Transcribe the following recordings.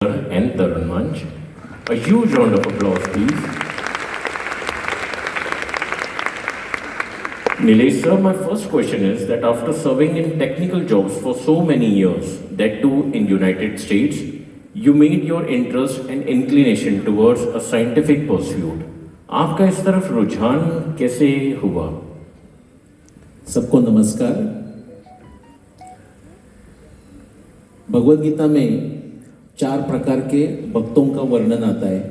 and Tarun Manch. A huge round of applause, please. Nilesh sir, my first question is that after serving in technical jobs for so many years, that too in United States, you made your interest and inclination towards a scientific pursuit. आपका इस तरफ रुझान कैसे हुआ? सबको नमस्कार। भगवद गीता में 4 प्रकार के भक्तों का वर्णन आता है।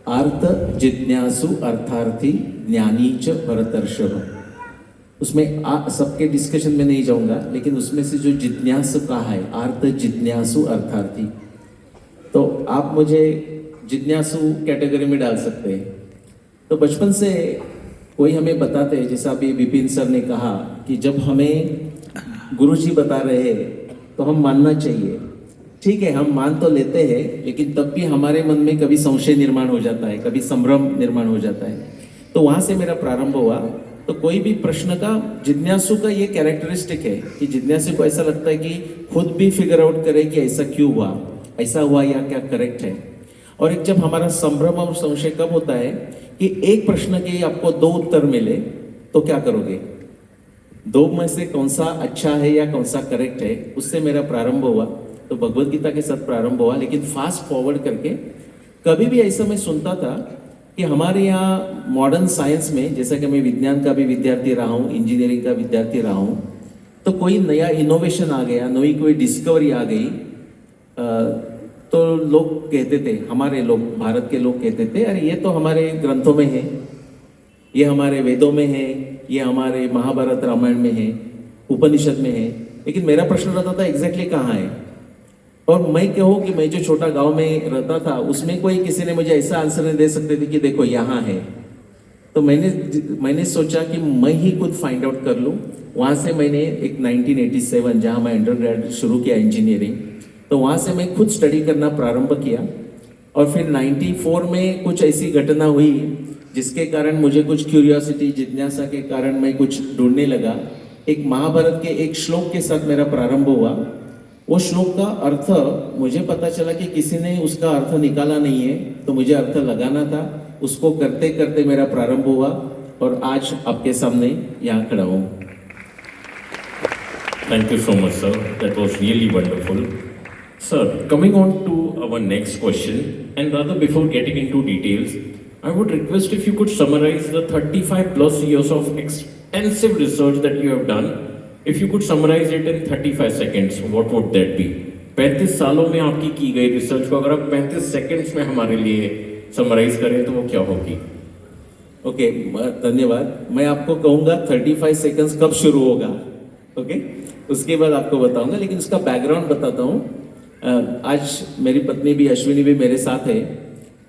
अर्थ जिज्ञासु, अर्थार्थी, ज्ञानी च भरतर्षभ। उसमें सबके डिस्कशन में नहीं जाऊंगा, लेकिन उसमें से जो जिज्ञासु कहा है, अर्थ जिज्ञासु अर्थार्थी, तो आप मुझे जिज्ञासु कैटेगरी में डाल सकते हैं। तो बचपन से कोई हमें बताते हैं, जैसा अभी विपिन सर ने कहा कि जब हमें गुरुजी बता रहे हैं तो हम मानना चाहिए। ठीक है, हम मान तो लेते हैं, लेकिन तब भी हमारे मन में कभी संशय निर्माण हो जाता है, कभी संभ्रम निर्माण हो जाता है। तो वहाँ से मेरा प्रारंभ हुआ। तो कोई भी प्रश्न का, जिज्ञासु का ये कैरेक्टरिस्टिक है कि जिज्ञासु को ऐसा लगता है कि खुद भी फिगर आउट करे कि ऐसा क्यों हुआ, ऐसा हुआ या क्या करेक्ट है। और एक जब हमारा संभ्रम और संशय कब होता है कि एक प्रश्न के आपको 2 उत्तर मिले, तो क्या करोगे? 2 में से कौन सा अच्छा है या कौन सा करेक्ट है, उससे मेरा प्रारंभ हुआ। तो भगवद गीता के साथ प्रारंभ हुआ। लेकिन फास्ट फॉरवर्ड करके कभी भी ऐसा मैं सुनता था कि हमारे यहाँ मॉडर्न साइंस में, जैसा कि मैं विज्ञान का भी विद्यार्थी रहा हूँ, इंजीनियरिंग का विद्यार्थी रहा हूँ, तो कोई नया इनोवेशन आ गया, नई कोई डिस्कवरी आ गई, तो लोग कहते थे, हमारे लोग, भारत के लोग कहते थे, अरे ये तो हमारे ग्रंथों में है, ये हमारे वेदों में है, ये हमारे महाभारत रामायण में है, उपनिषद में है। लेकिन मेरा प्रश्न रहता था एग्जैक्टली कहाँ है। और मैं कहूँ कि मैं जो छोटा गांव में रहता था, उसमें कोई किसी ने मुझे ऐसा आंसर नहीं दे सकते थे कि देखो यहाँ है। तो मैंने सोचा कि मैं ही खुद फाइंड आउट कर लूँ। वहाँ से मैंने एक 1987 जहाँ मैं अंडरग्रेड शुरू किया इंजीनियरिंग, तो वहाँ से मैं खुद स्टडी करना प्रारंभ किया। और फिर 94 में कुछ ऐसी घटना हुई जिसके कारण मुझे कुछ क्यूरियोसिटी, जिज्ञासा के कारण मैं कुछ ढूंढने लगा। एक महाभारत के एक श्लोक के साथ मेरा प्रारंभ हुआ। वो श्लोक का अर्थ मुझे पता चला कि किसी ने उसका अर्थ निकाला नहीं है, तो मुझे अर्थ लगाना था। उसको करते करते मेरा प्रारंभ हुआ और आज आपके सामने यहाँ खड़ा हूँ। Thank you so much, sir. That was really wonderful. Sir, coming on to our next question, and rather before getting into details, I would request if you could summarize the 35 plus years of extensive research that you have done. If you could summarize it in 35 seconds, what would that be? 35 सालों में आपकी की गई research को अगर आप 35 seconds में हमारे लिए समराइज करें तो वो क्या होगी? ओके, धन्यवाद। मैं आपको कहूँगा 35 सेकंड्स कब शुरू होगा, ओके, उसके बाद आपको बताऊंगा। लेकिन उसका बैकग्राउंड बताता हूँ। आज मेरी पत्नी भी, अश्विनी भी मेरे साथ है,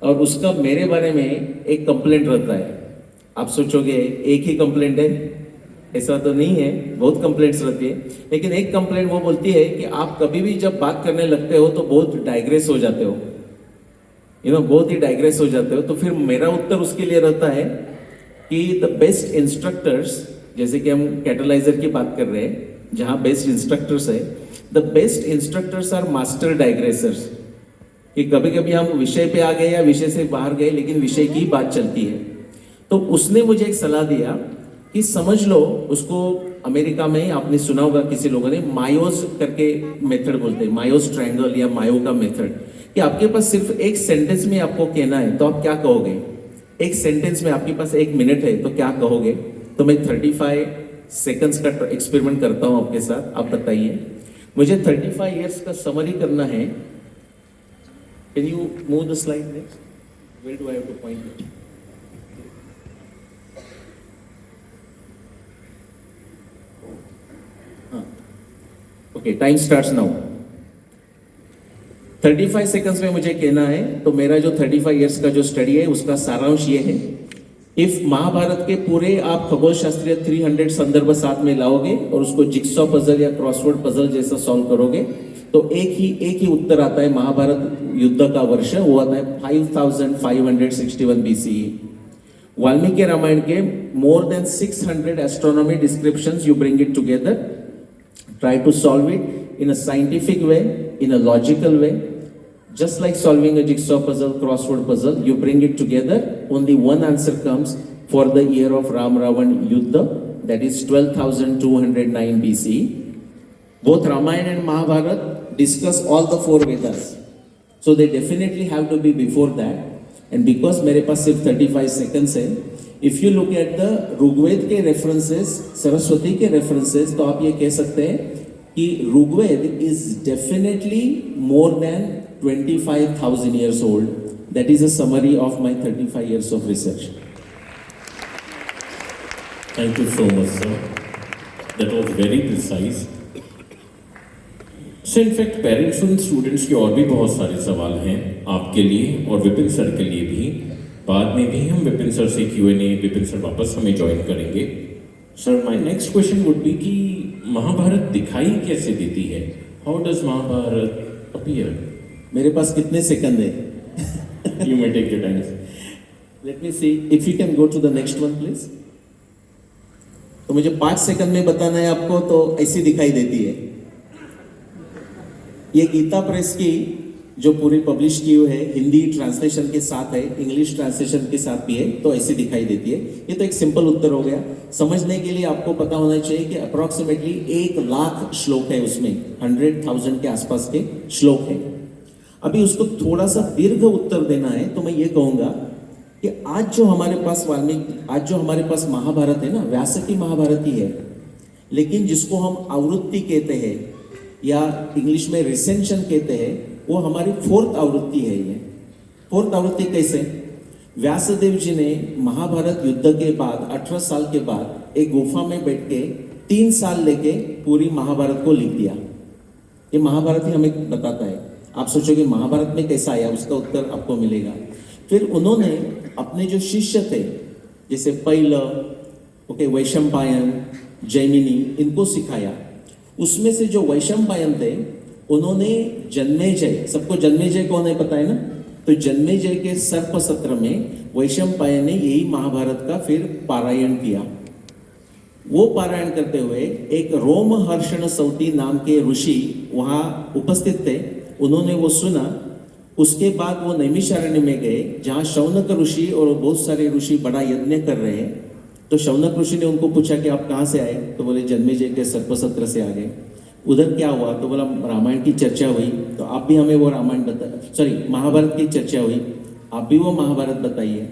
और उसका मेरे बारे में एक कंप्लेंट रहता है। आप सोचोगे एक ही कंप्लेंट है, ऐसा तो नहीं है, बहुत कंप्लेंट्स रहती है। लेकिन एक कंप्लेंट वो बोलती है कि आप कभी भी जब बात करने लगते हो तो बहुत डाइग्रेस हो जाते हो, बहुत ही डाइग्रेस हो जाते हो। तो फिर मेरा उत्तर उसके लिए रहता है कि द बेस्ट इंस्ट्रक्टर्स, जैसे कि हम कैटलाइजर की बात कर रहे हैं, जहाँ बेस्ट इंस्ट्रक्टर्स है, the best instructors are master digressors. कि कभी कभी हम विषय पे आ गए या विषय से बाहर गए, लेकिन विषय की बात चलती है। तो उसने मुझे एक सलाह दिया कि समझ लो, उसको अमेरिका में आपने सुना होगा, किसी लोगों ने मायोस करके मेथड बोलते हैं, मायोस ट्रायंगल या मायो का मेथड, कि आपके पास सिर्फ एक सेंटेंस में आपको कहना है तो आप क्या कहोगे। एक सेंटेंस में आपके पास 1 मिनट है तो क्या कहोगे। तो मैं 35 सेकंड्स का एक्सपेरिमेंट करता हूँ आपके साथ। आप बताइए, मुझे 35 इयर्स का समरी करना है। Can you move the slide next? Where do I have to point it? Okay, time starts now. 35 seconds में मुझे कहना है। तो मेरा जो 35 इयर्स का जो स्टडी है, उसका सारांश ये है। इफ महाभारत के पूरे आप खगोल शास्त्रीय 300 संदर्भ साथ में लाओगे और उसको जिक्सॉ पजल या क्रॉसवर्ड पजल जैसा सॉल्व करोगे, तो एक ही उत्तर आता है। महाभारत युद्ध का वर्ष वो आता है 5561 BCE। वाल्मीकि रामायण के more than 600 astronomy descriptions, you bring it together, try to solve it in a scientific way, in a logical way, Just like solving a jigsaw puzzle, crossword puzzle, you bring it together, only one answer comes for the year of Ram Ravan Yuddha, that is 12,209 BC. Both Ramayana and Mahabharata discuss all the four Vedas. So they definitely have to be before that. And because मेरे पास सिर्फ 35 seconds है, if you look at the Rigveda के references, Saraswati के references, तो आप ये कह सकते हैं कि Rigveda is definitely more than 25,000 years old. That is a summary of my 35 years of research. Thank you so much, sir. That was very precise. So in fact, parents और स्टूडेंट्स के और भी बहुत सारे सवाल हैं आपके लिए और विपिन सर के लिए भी. बाद में भी हम विपिन सर से Q&A, विपिन सर वापस हमें ज्वाइन करेंगे. Sir, my next question would be कि महाभारत दिखाई कैसे देती है? How does Mahabharat appear? मेरे पास कितने सेकंड है? You may take your time. Let me see if you can go to the next one please. तो मुझे 5 सेकंड में बताना है आपको, तो ऐसी दिखाई देती है. ये गीता प्रेस की जो पूरी पब्लिश की हुई है, हिंदी ट्रांसलेशन के साथ है, इंग्लिश ट्रांसलेशन के साथ भी है, तो ऐसी दिखाई देती है. ये तो एक सिंपल उत्तर हो गया. समझने के लिए आपको पता होना चाहिए कि अप्रोक्सीमेटली 1,00,000 श्लोक है उसमें, 100,000 के आसपास के श्लोक है. अभी उसको थोड़ा सा दीर्घ उत्तर देना है, तो मैं ये कहूँगा कि आज जो हमारे पास महाभारत है ना, व्यास की महाभारत ही है, लेकिन जिसको हम आवृत्ति कहते हैं या इंग्लिश में रिसेंशन कहते हैं, वो हमारी 4th आवृत्ति है. ये 4th आवृत्ति कैसे? व्यासदेव जी ने महाभारत युद्ध के बाद 18 साल के बाद एक गुफा में बैठ के 3 साल लेके पूरी महाभारत को लिख दिया. ये महाभारत ही हमें बताता है. आप सोचोगे महाभारत में कैसा आया, उसका उत्तर आपको मिलेगा. फिर उन्होंने अपने जो शिष्य थे, जैसे पैल, वैशंपायन, जैमिनी, इनको सिखाया. उसमें से जो वैशंपायन थे, उन्होंने जन्मेजय, सबको जन्मेजय कौन है पता है ना? तो जन्मेजय के सर्प सत्र में वैशंपायन ने यही महाभारत का फिर पारायण किया. वो पारायण करते हुए एक रोमहर्षण सौती नाम के ऋषि वहाँ उपस्थित थे. उन्होंने वो सुना. उसके बाद वो नैमिषारण्य में गए, जहाँ शौनक ऋषि और बहुत सारे ऋषि बड़ा यज्ञ कर रहे हैं. तो शौनक ऋषि ने उनको पूछा कि आप कहाँ से आए? तो बोले जन्मेजय के सर्पसत्र से आ गए. उधर क्या हुआ? तो बोला रामायण की चर्चा हुई, तो आप भी हमें वो महाभारत की चर्चा हुई, आप भी वो महाभारत बताइए.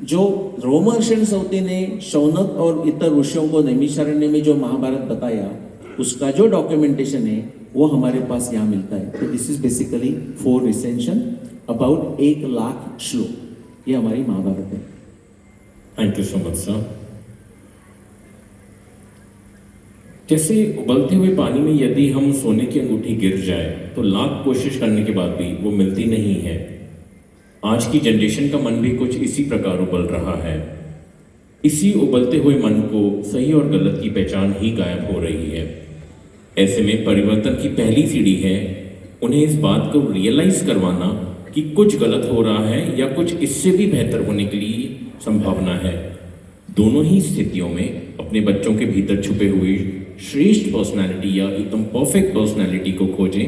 जो रोमहर्षण सौती ने शौनक और इतर ऋषियों को नैमिषारण्य में जो महाभारत बताया, उसका जो डॉक्यूमेंटेशन है वो हमारे पास यहाँ मिलता है. तो दिस इज बेसिकली 4 रिसेंशन अबाउट 1,00,000 श्लोक. ये हमारी महाभारत है. Thank you so much sir. जैसे उबलते हुए पानी में यदि हम सोने की अंगूठी गिर जाए तो लाख कोशिश करने के बाद भी वो मिलती नहीं है. आज की जनरेशन का मन भी कुछ इसी प्रकार उबल रहा है. इसी उबलते हुए मन को सही और गलत की पहचान ही गायब हो रही है. ऐसे में परिवर्तन की पहली सीढ़ी है उन्हें इस बात को रियलाइज करवाना कि कुछ गलत हो रहा है या कुछ इससे भी बेहतर होने के लिए संभावना है. दोनों ही स्थितियों में अपने बच्चों के भीतर छुपे हुए श्रेष्ठ पर्सनालिटी या एकदम परफेक्ट पर्सनालिटी को खोजें.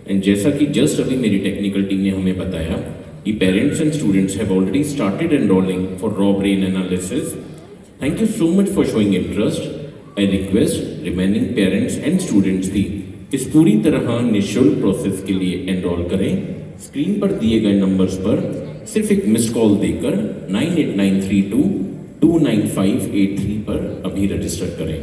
एंड जैसा कि जस्ट अभी मेरी टेक्निकल टीम ने हमें बताया कि parents and students have already started enrolling for raw brain analysis. Thank you so much for showing interest. I request remaining parents and students भी इस पूरी तरह निःशुल्क प्रोसेस के लिए एनरोल करें. स्क्रीन पर दिए गए नंबर्स पर सिर्फ एक मिस्ड कॉल देकर 9893229583 पर अभी रजिस्टर करें.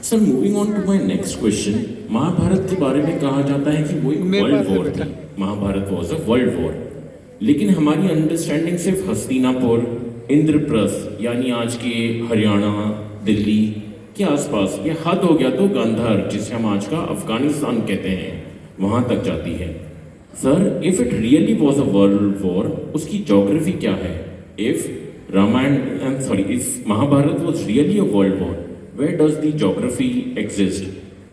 Sir, moving on to my next question. Mahabharat के बारे में कहा जाता है कि वो एक वर्ल्ड वॉर थी. Mahabharat was a world war. लेकिन हमारी अंडरस्टैंडिंग सिर्फ हस्तिनापुर, इंद्रप्रस्थ यानी आज के हरियाणा, दिल्ली के आसपास, या हद हो गया तो गांधार, जिसे हम आज का अफगानिस्तान कहते हैं, वहां तक जाती है. Sir, if it really was a world war, उसकी ज्योग्राफी क्या है? If Mahabharat was really a world war, where does the geography exist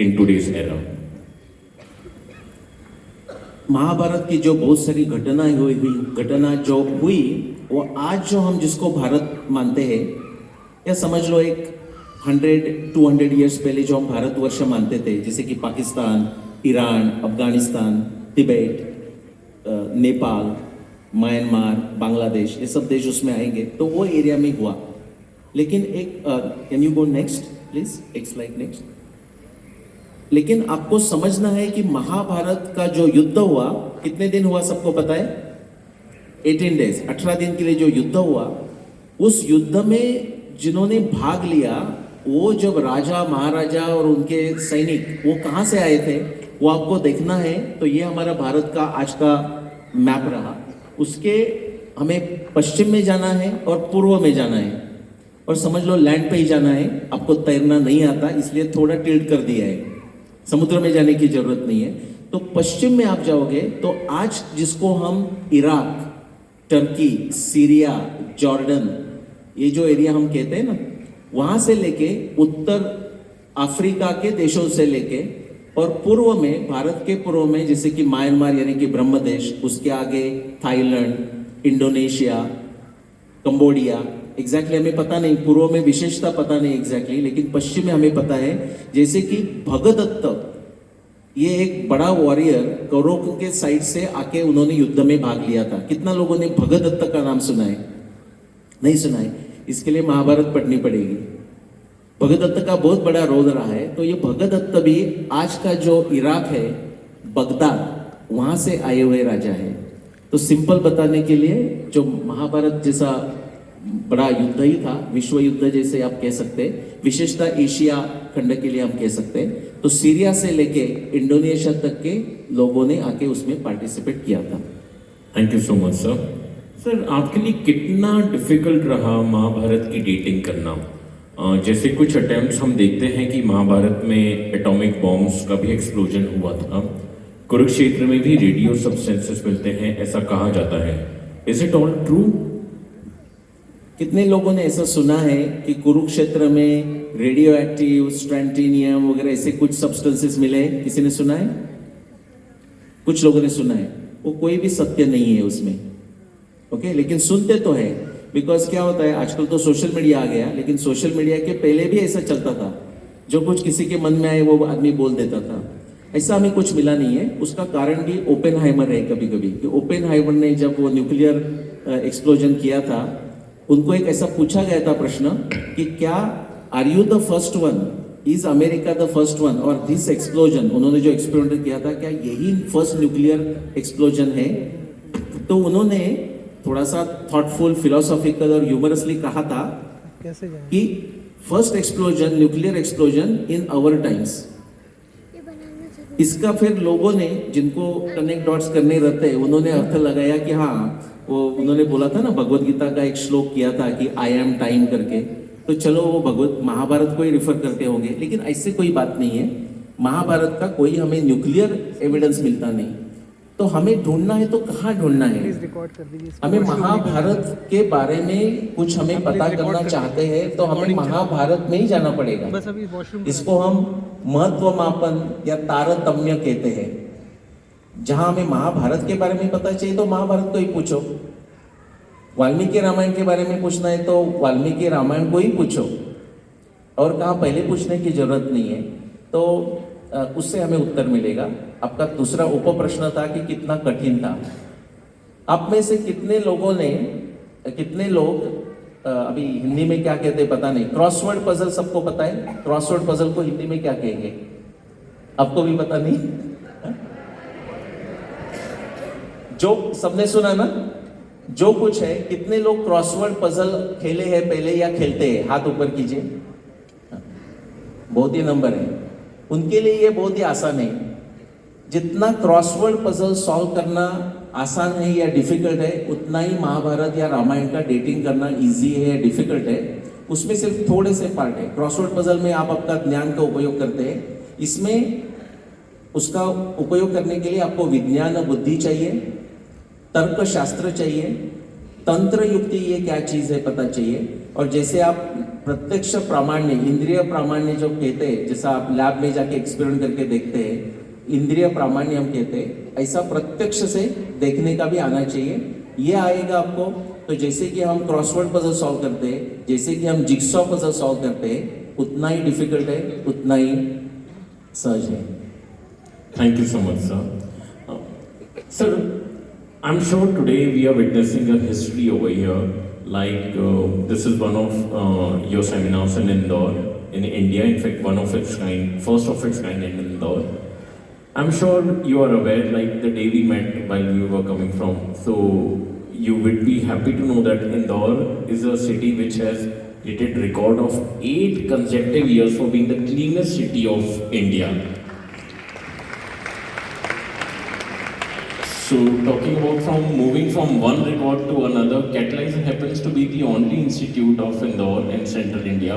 in today's era? Mahabharat की जो बहुत सारी घटना जो हुई, वो आज जो हम जिसको भारत मानते हैं, या समझ लो एक 100-200 ईयर्स पहले जो हम भारतवर्ष मानते थे, जैसे कि Pakistan, Iran, Afghanistan, Tibet, Nepal, Myanmar, Bangladesh, ये सब देश उसमें आएंगे, तो वो एरिया में हुआ। लेकिन एक can you go next please, एक स्लाइड नेक्स्ट। लेकिन आपको समझना है कि महाभारत का जो युद्ध हुआ कितने दिन हुआ सबको पता है? 18 डेज, 18 दिन के लिए जो युद्ध हुआ, उस युद्ध में जिन्होंने भाग लिया वो जब राजा महाराजा और उनके सैनिक वो कहाँ से आए थे वो आपको देखना है। तो ये हमारा भारत का आज का मैप रहा। उसके हमें पश्चिम में जाना है और पूर्व में जाना है, और समझ लो लैंड पे ही जाना है। आपको तैरना नहीं आता इसलिए थोड़ा टिल्ट कर दिया है, समुद्र में जाने की जरूरत नहीं है। तो पश्चिम में आप जाओगे तो आज जिसको हम इराक, टर्की, सीरिया, जॉर्डन, ये जो एरिया हम कहते हैं ना, वहां से लेके उत्तर अफ्रीका के देशों से लेके और पूर्व में, भारत के पूर्व में जैसे कि म्यांमार यानी कि ब्रह्मदेश, उसके आगे थाईलैंड, इंडोनेशिया, कंबोडिया, एग्जैक्टली हमें पता नहीं, पूर्व में विशेषता पता नहीं एग्जैक्टली, लेकिन पश्चिम में हमें पता है। जैसे कि भगदत्त, ये एक बड़ा वॉरियर कौरव के साइड से आके उन्होंने युद्ध में भाग लिया था। कितना लोगों ने भगदत्त का नाम सुना है? नहीं सुना है, इसके लिए महाभारत पढ़नी पड़ेगी। भगदत्त का बहुत बड़ा रोल रहा है। तो ये भगदत्त भी आज का जो इराक है, बगदाद, वहां से आए हुए राजा है। तो सिंपल बताने के लिए जो महाभारत जैसा बड़ा युद्ध ही था, विश्व युद्ध जैसे आप कह सकते हैं, विशेषता एशिया खंड के लिए हम कह सकते हैं। तो सीरिया से लेके इंडोनेशिया तक के लोगों ने आके उसमें पार्टिसिपेट किया था। Thank you so much sir. Sir आपके लिए कितना डिफिकल्ट रहा महाभारत की डेटिंग करना? जैसे कुछ अटेम्प्ट्स हम देखते हैं कि महाभारत में एटॉमिक बॉम्ब्स का भी एक्सप्लोजन हुआ था, कुरुक्षेत्र में भी रेडियो सब्सटेंसेस मिलते हैं ऐसा कहा जाता है। Is it all true? कितने लोगों ने ऐसा सुना है कि कुरुक्षेत्र में रेडियो एक्टिव, स्ट्रैंटिनियम वगैरह ऐसे कुछ सब्सटेंसेस मिले? किसी ने सुना है? कुछ लोगों ने सुना है। वो कोई भी सत्य नहीं है उसमें, ओके? लेकिन सुनते तो है, बिकॉज क्या होता है आजकल तो सोशल मीडिया आ गया, लेकिन सोशल मीडिया के पहले भी ऐसा चलता था, जो कुछ किसी के मन में आए वो आदमी बोल देता था। ऐसा हमें कुछ मिला नहीं है। उसका कारण भी ओपेनहाइमर है कभी कभी, कि ओपेनहाइमर ने जब वो न्यूक्लियर एक्सप्लोजन किया था, उनको एक ऐसा पूछा गया था प्रश्न कि क्या are you the first one, is America the first one, और दिस एक्सप्लोजन, उन्होंने जो एक्सपेरिमेंट किया था, क्या यही फर्स्ट न्यूक्लियर एक्सप्लोजन है? तो उन्होंने थोड़ा सा थॉटफुल, फिलोसॉफिकल और ह्यूमरसली कहा था कि first explosion, nuclear explosion in our times. इसका फिर लोगों ने, जिनको कनेक्ट डॉट्स करने रहते हैं, उन्होंने अर्थ लगाया कि हाँ, वो उन्होंने बोला था ना, भगवत गीता का एक श्लोक किया था कि आई एम टाइम करके, तो चलो वो भगवत महाभारत को ही रिफर करते होंगे। लेकिन ऐसे कोई बात नहीं है, महाभारत का कोई हमें न्यूक्लियर एविडेंस मिलता नहीं। तो हमें ढूंढना है तो कहाँ ढूंढना है? हमें महाभारत के बारे में कुछ हमें पता करना चाहते हैं तो हमें महाभारत में ही जाना पड़ेगा। इसको हम महत्व मापन या तारतम्य कहते हैं। जहां हमें महाभारत के बारे में पता चाहिए तो महाभारत को ही पूछो, वाल्मीकि रामायण के बारे में पूछना है तो वाल्मीकि रामायण को ही पूछो, और कहाँ पहले पूछने की जरूरत नहीं है। तो उससे हमें उत्तर मिलेगा। आपका दूसरा उप प्रश्न था कि कितना कठिन था। आप में से कितने लोग अभी हिंदी में क्या कहते हैं पता नहीं, क्रॉसवर्ड पजल सबको पता है? क्रॉसवर्ड पजल को हिंदी में क्या कहेंगे? आपको भी पता नहीं? जो सबने सुना ना, जो कुछ है, कितने लोग क्रॉसवर्ड पजल खेले हैं पहले या खेलते हैं? हाथ ऊपर कीजिए। बहुत ही नंबर है। उनके लिए ये बहुत ही आसान है। जितना क्रॉसवर्ड पजल सॉल्व करना आसान है या डिफिकल्ट है, उतना ही महाभारत या रामायण का डेटिंग करना इजी है या डिफिकल्ट है। उसमें सिर्फ थोड़े से पार्ट है। क्रॉसवर्ड पजल में आप आपका ज्ञान का उपयोग करते हैं, इसमें उसका उपयोग करने के लिए आपको विज्ञान बुद्धि चाहिए, तर्क शास्त्र चाहिए, तंत्र युक्ति ये क्या चीज है पता चाहिए। और जैसे आप प्रत्यक्ष प्रामाण्य, इंद्रिय प्रामाण्य जो कहते हैं, जैसा आप लैब में जाके एक्सपेरिमेंट करके देखते हैं, इंद्रिय प्रामाण्य हम कहते हैं, ऐसा प्रत्यक्ष से देखने का भी आना चाहिए। ये आएगा आपको तो जैसे कि हम क्रॉसवर्ड पजल सॉल्व करते हैं, जैसे कि हम जिक्सॉ पजल सॉल्व करते हैं, उतना ही डिफिकल्ट है, उतना ही सहज है। Thank you so much sir. Sir, I'm sure today we are witnessing a history over here. Like this is one of your seminars in Indore, in India. In fact, one of its kind, first of its kind in Indore. I'm sure you are aware, like the day we met while we were coming from. So you would be happy to know that Indore is a city which has hit a record of 8 consecutive years for being the cleanest city of India. So talking about from moving from one record to another, Catalyzer happens to be the only institute of Indore in central India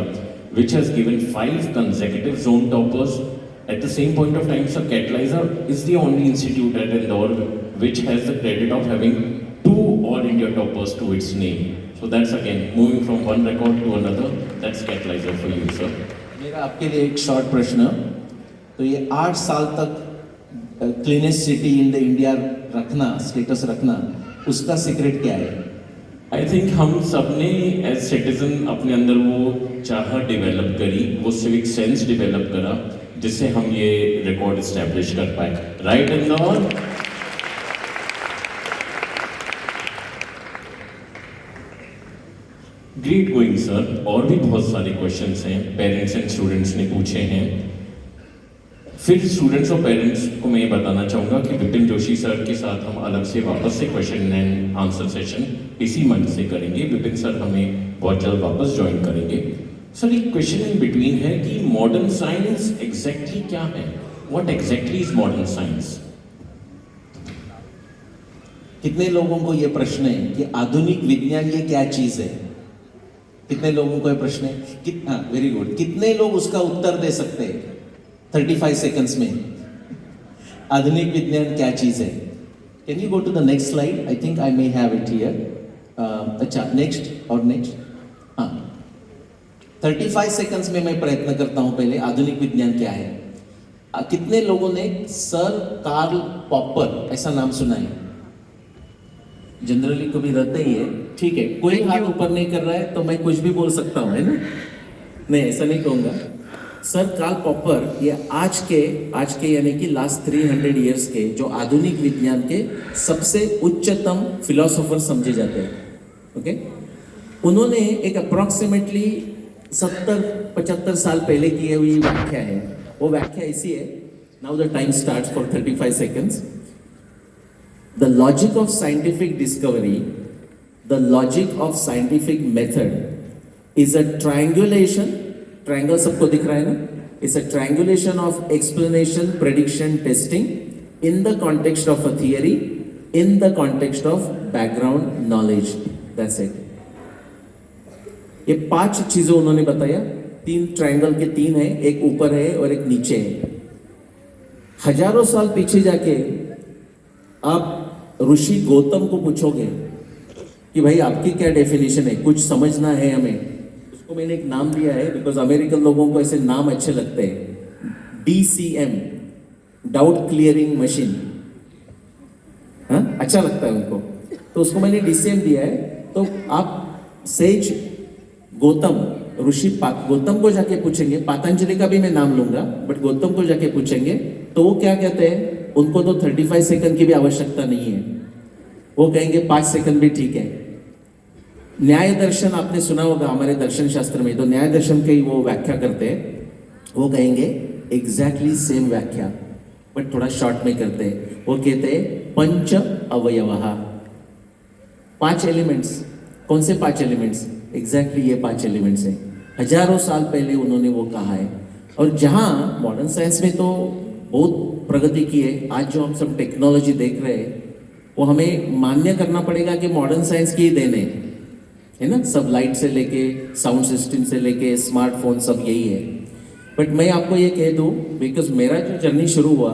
which has given 5 consecutive zone toppers. At the same point of time, Sir, Catalyzer is the only institute at Indore which has the credit of having 2 All India toppers to its name. So that's again moving from one record to another. That's Catalyzer for you, sir. मेरा आपके लिए एक short प्रश्न, तो ये 8 साल तक cleanest city in the India रखना, स्टेटस रखना, उसका सीक्रेट क्या है? आई थिंक हम सब ने एज सिटीजन अपने अंदर वो चाह डेवलप करी, वो सिविक सेंस डेवलप करा, जिससे हम ये रिकॉर्ड एस्टैब्लिश कर पाए. Right Indore? Great going sir. और भी बहुत सारे क्वेश्चंस हैं पेरेंट्स एंड स्टूडेंट्स ने पूछे हैं. फिर स्टूडेंट्स और पेरेंट्स को मैं ये बताना चाहूँगा कि विपिन जोशी सर के साथ हम अलग से वापस से क्वेश्चन एंड आंसर सेशन इसी मंच से करेंगे. विपिन सर हमें बहुत जल्द वापस ज्वाइन करेंगे. सर एक क्वेश्चन इन बिटवीन है कि मॉडर्न साइंस एग्जैक्टली क्या है? What exactly is modern science? कितने लोगों को ये प्रश्न है कि आधुनिक विज्ञान ये क्या चीज है? कितने लोगों को ये प्रश्न है? हाँ, वेरी गुड. कितने लोग उसका उत्तर दे सकते हैं 35 सेकंड्स में? आधुनिक विज्ञान क्या चीज है? Can you go to the next slide? I think I may have it here. अच्छा, नेक्स्ट और नेक्स्ट. हाँ, 35 सेकंड्स में मैं प्रयत्न करता हूं. पहले आधुनिक विज्ञान क्या है? कितने लोगों ने सर कार्ल पॉपर ऐसा नाम सुना है? जनरली कभी रहता ही है. ठीक है, कोई हाथ ऊपर नहीं कर रहा है तो मैं कुछ भी बोल सकता हूं, है ना? नहीं, ऐसा नहीं कहूंगा. सर कार्ल पॉपर ये आज के यानी कि लास्ट 300 इयर्स के जो आधुनिक विज्ञान के सबसे उच्चतम फिलोसोफर समझे जाते हैं. ओके, उन्होंने एक अप्रॉक्सीमेटली 70-75 साल पहले की हुई व्याख्या है. वो व्याख्या ऐसी है. Now the time starts for 35 seconds. The logic of scientific discovery, the logic of scientific method is a triangulation. Triangle सबको दिख रहा है ना? It's a triangulation of explanation, prediction, testing in the context of a theory, in the context of background knowledge. That's it. ये 5 चीजें उन्होंने बताया. 3 triangle के 3 है, एक ऊपर है और एक नीचे है. हजारों साल पीछे जाके आप ऋषि गौतम को पूछोगे कि भाई आपकी क्या डेफिनेशन है, कुछ समझना है हमें. उसको मैंने एक नाम दिया है बिकॉज अमेरिकन लोगों को ऐसे नाम अच्छे लगते हैं. DCM, doubt clearing machine. हाँ, अच्छा लगता है उनको, तो उसको मैंने DCM दिया है. तो आप सेज गौतम, ऋषि गौतम को जाके पूछेंगे, पतंजलि का भी मैं नाम लूंगा बट गौतम को जाके पूछेंगे तो वो क्या कहते हैं? उनको तो 35 सेकंड की भी आवश्यकता नहीं है. वो कहेंगे 5 सेकंड भी ठीक है. न्याय दर्शन आपने सुना होगा हमारे दर्शन शास्त्र में, तो न्याय दर्शन की वो व्याख्या करते हैं. वो कहेंगे एग्जैक्टली सेम व्याख्या बट थोड़ा शॉर्ट में करते हैं. वो कहते हैं पंच अवयवः, 5 एलिमेंट्स. कौन से 5 एलिमेंट्स? एग्जैक्टली ये 5 एलिमेंट्स हैं. हजारों साल पहले उन्होंने वो कहा है. और जहाँ मॉडर्न साइंस में तो बहुत प्रगति की है, आज जो हम सब टेक्नोलॉजी देख रहे हैं वो हमें मान्य करना पड़ेगा कि मॉडर्न साइंस की ही देन है ना? सब लाइट से लेके साउंड सिस्टम से लेके स्मार्टफोन सब यही है. बट मैं आपको ये कह दूँ, बिकॉज मेरा जो जर्नी शुरू हुआ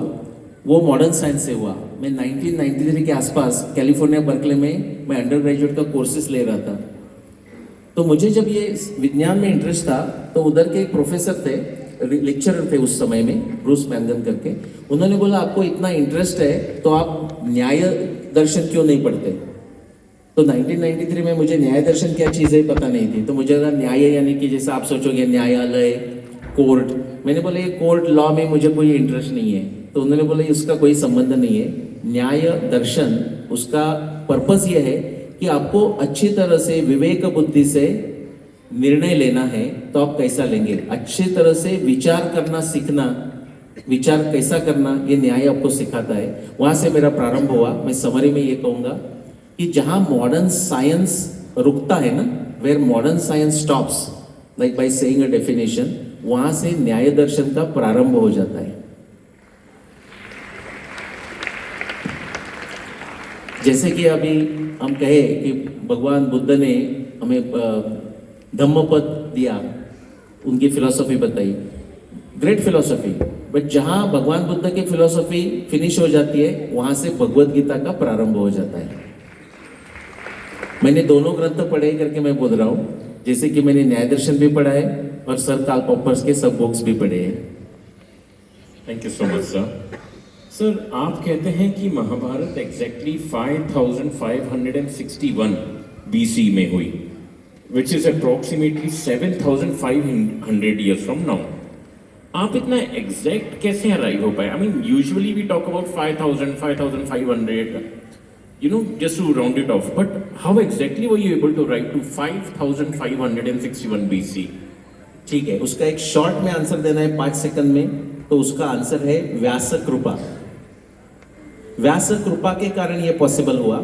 वो मॉडर्न साइंस से हुआ. मैं 1993 के आसपास कैलिफोर्निया बर्कले में मैं अंडर ग्रेजुएट का कोर्सेज ले रहा था. तो मुझे जब ये विज्ञान में इंटरेस्ट था तो उधर के एक प्रोफेसर थे, लेक्चरर थे उस समय में, ब्रूस मैंगन करके. उन्होंने बोला आपको इतना इंटरेस्ट है तो आप न्याय दर्शन क्यों नहीं पढ़ते? तो 1993 में मुझे न्याय दर्शन क्या चीज़ है पता नहीं थी. तो मुझे लगा न्याय यानी कि जैसे आप सोचोगे न्यायालय, कोर्ट. मैंने बोला ये कोर्ट लॉ में मुझे कोई इंटरेस्ट नहीं है. तो उन्होंने बोला इसका कोई संबंध नहीं है। न्याय दर्शन उसका पर्पस ये है कि आपको अच्छी तरह से विवेक बुद्धि से निर्णय लेना है, तो आप कैसा लेंगे, अच्छी तरह से विचार करना सीखना, विचार कैसा करना, ये न्याय आपको सिखाता है। वहां से मेरा प्रारंभ हुआ। मैं समरी में ये कहूंगा कि जहां मॉडर्न साइंस रुकता है ना, where modern science stops, like by saying a definition, वहां से न्याय दर्शन का प्रारंभ हो जाता है। जैसे कि अभी हम कहे कि भगवान बुद्ध ने हमें धम्मपद दिया, उनकी फिलॉसफी बताई, ग्रेट फिलॉसफी, बट जहां भगवान बुद्ध की फिलॉसफी फिनिश हो जाती है वहां से भगवत गीता का प्रारंभ हो जाता है। मैंने दोनों ग्रंथ पढ़े करके मैं बोल रहा हूं, जैसे कि मैंने न्याय दर्शन भी पढ़ा है और सर कार्ल पॉपर्स के सब बुक्स भी पढ़े हैं। Thank you so much sir. Sir, आप कहते हैं कि महाभारत एग्जैक्टली 5561 BC में हुई, which is approximately 7500 years from now. आप इतना एग्जैक्ट कैसे अराइव हो पाए? I mean usually we talk about 5000, 5500, you know, just to round it off, but how exactly were you able to write to 5561 BC? ठीक है, उसका एक short में आंसर देना है 5 सेकंड में, तो उसका आंसर है व्यास कृपा। व्यास कृपा के कारण ये पॉसिबल हुआ,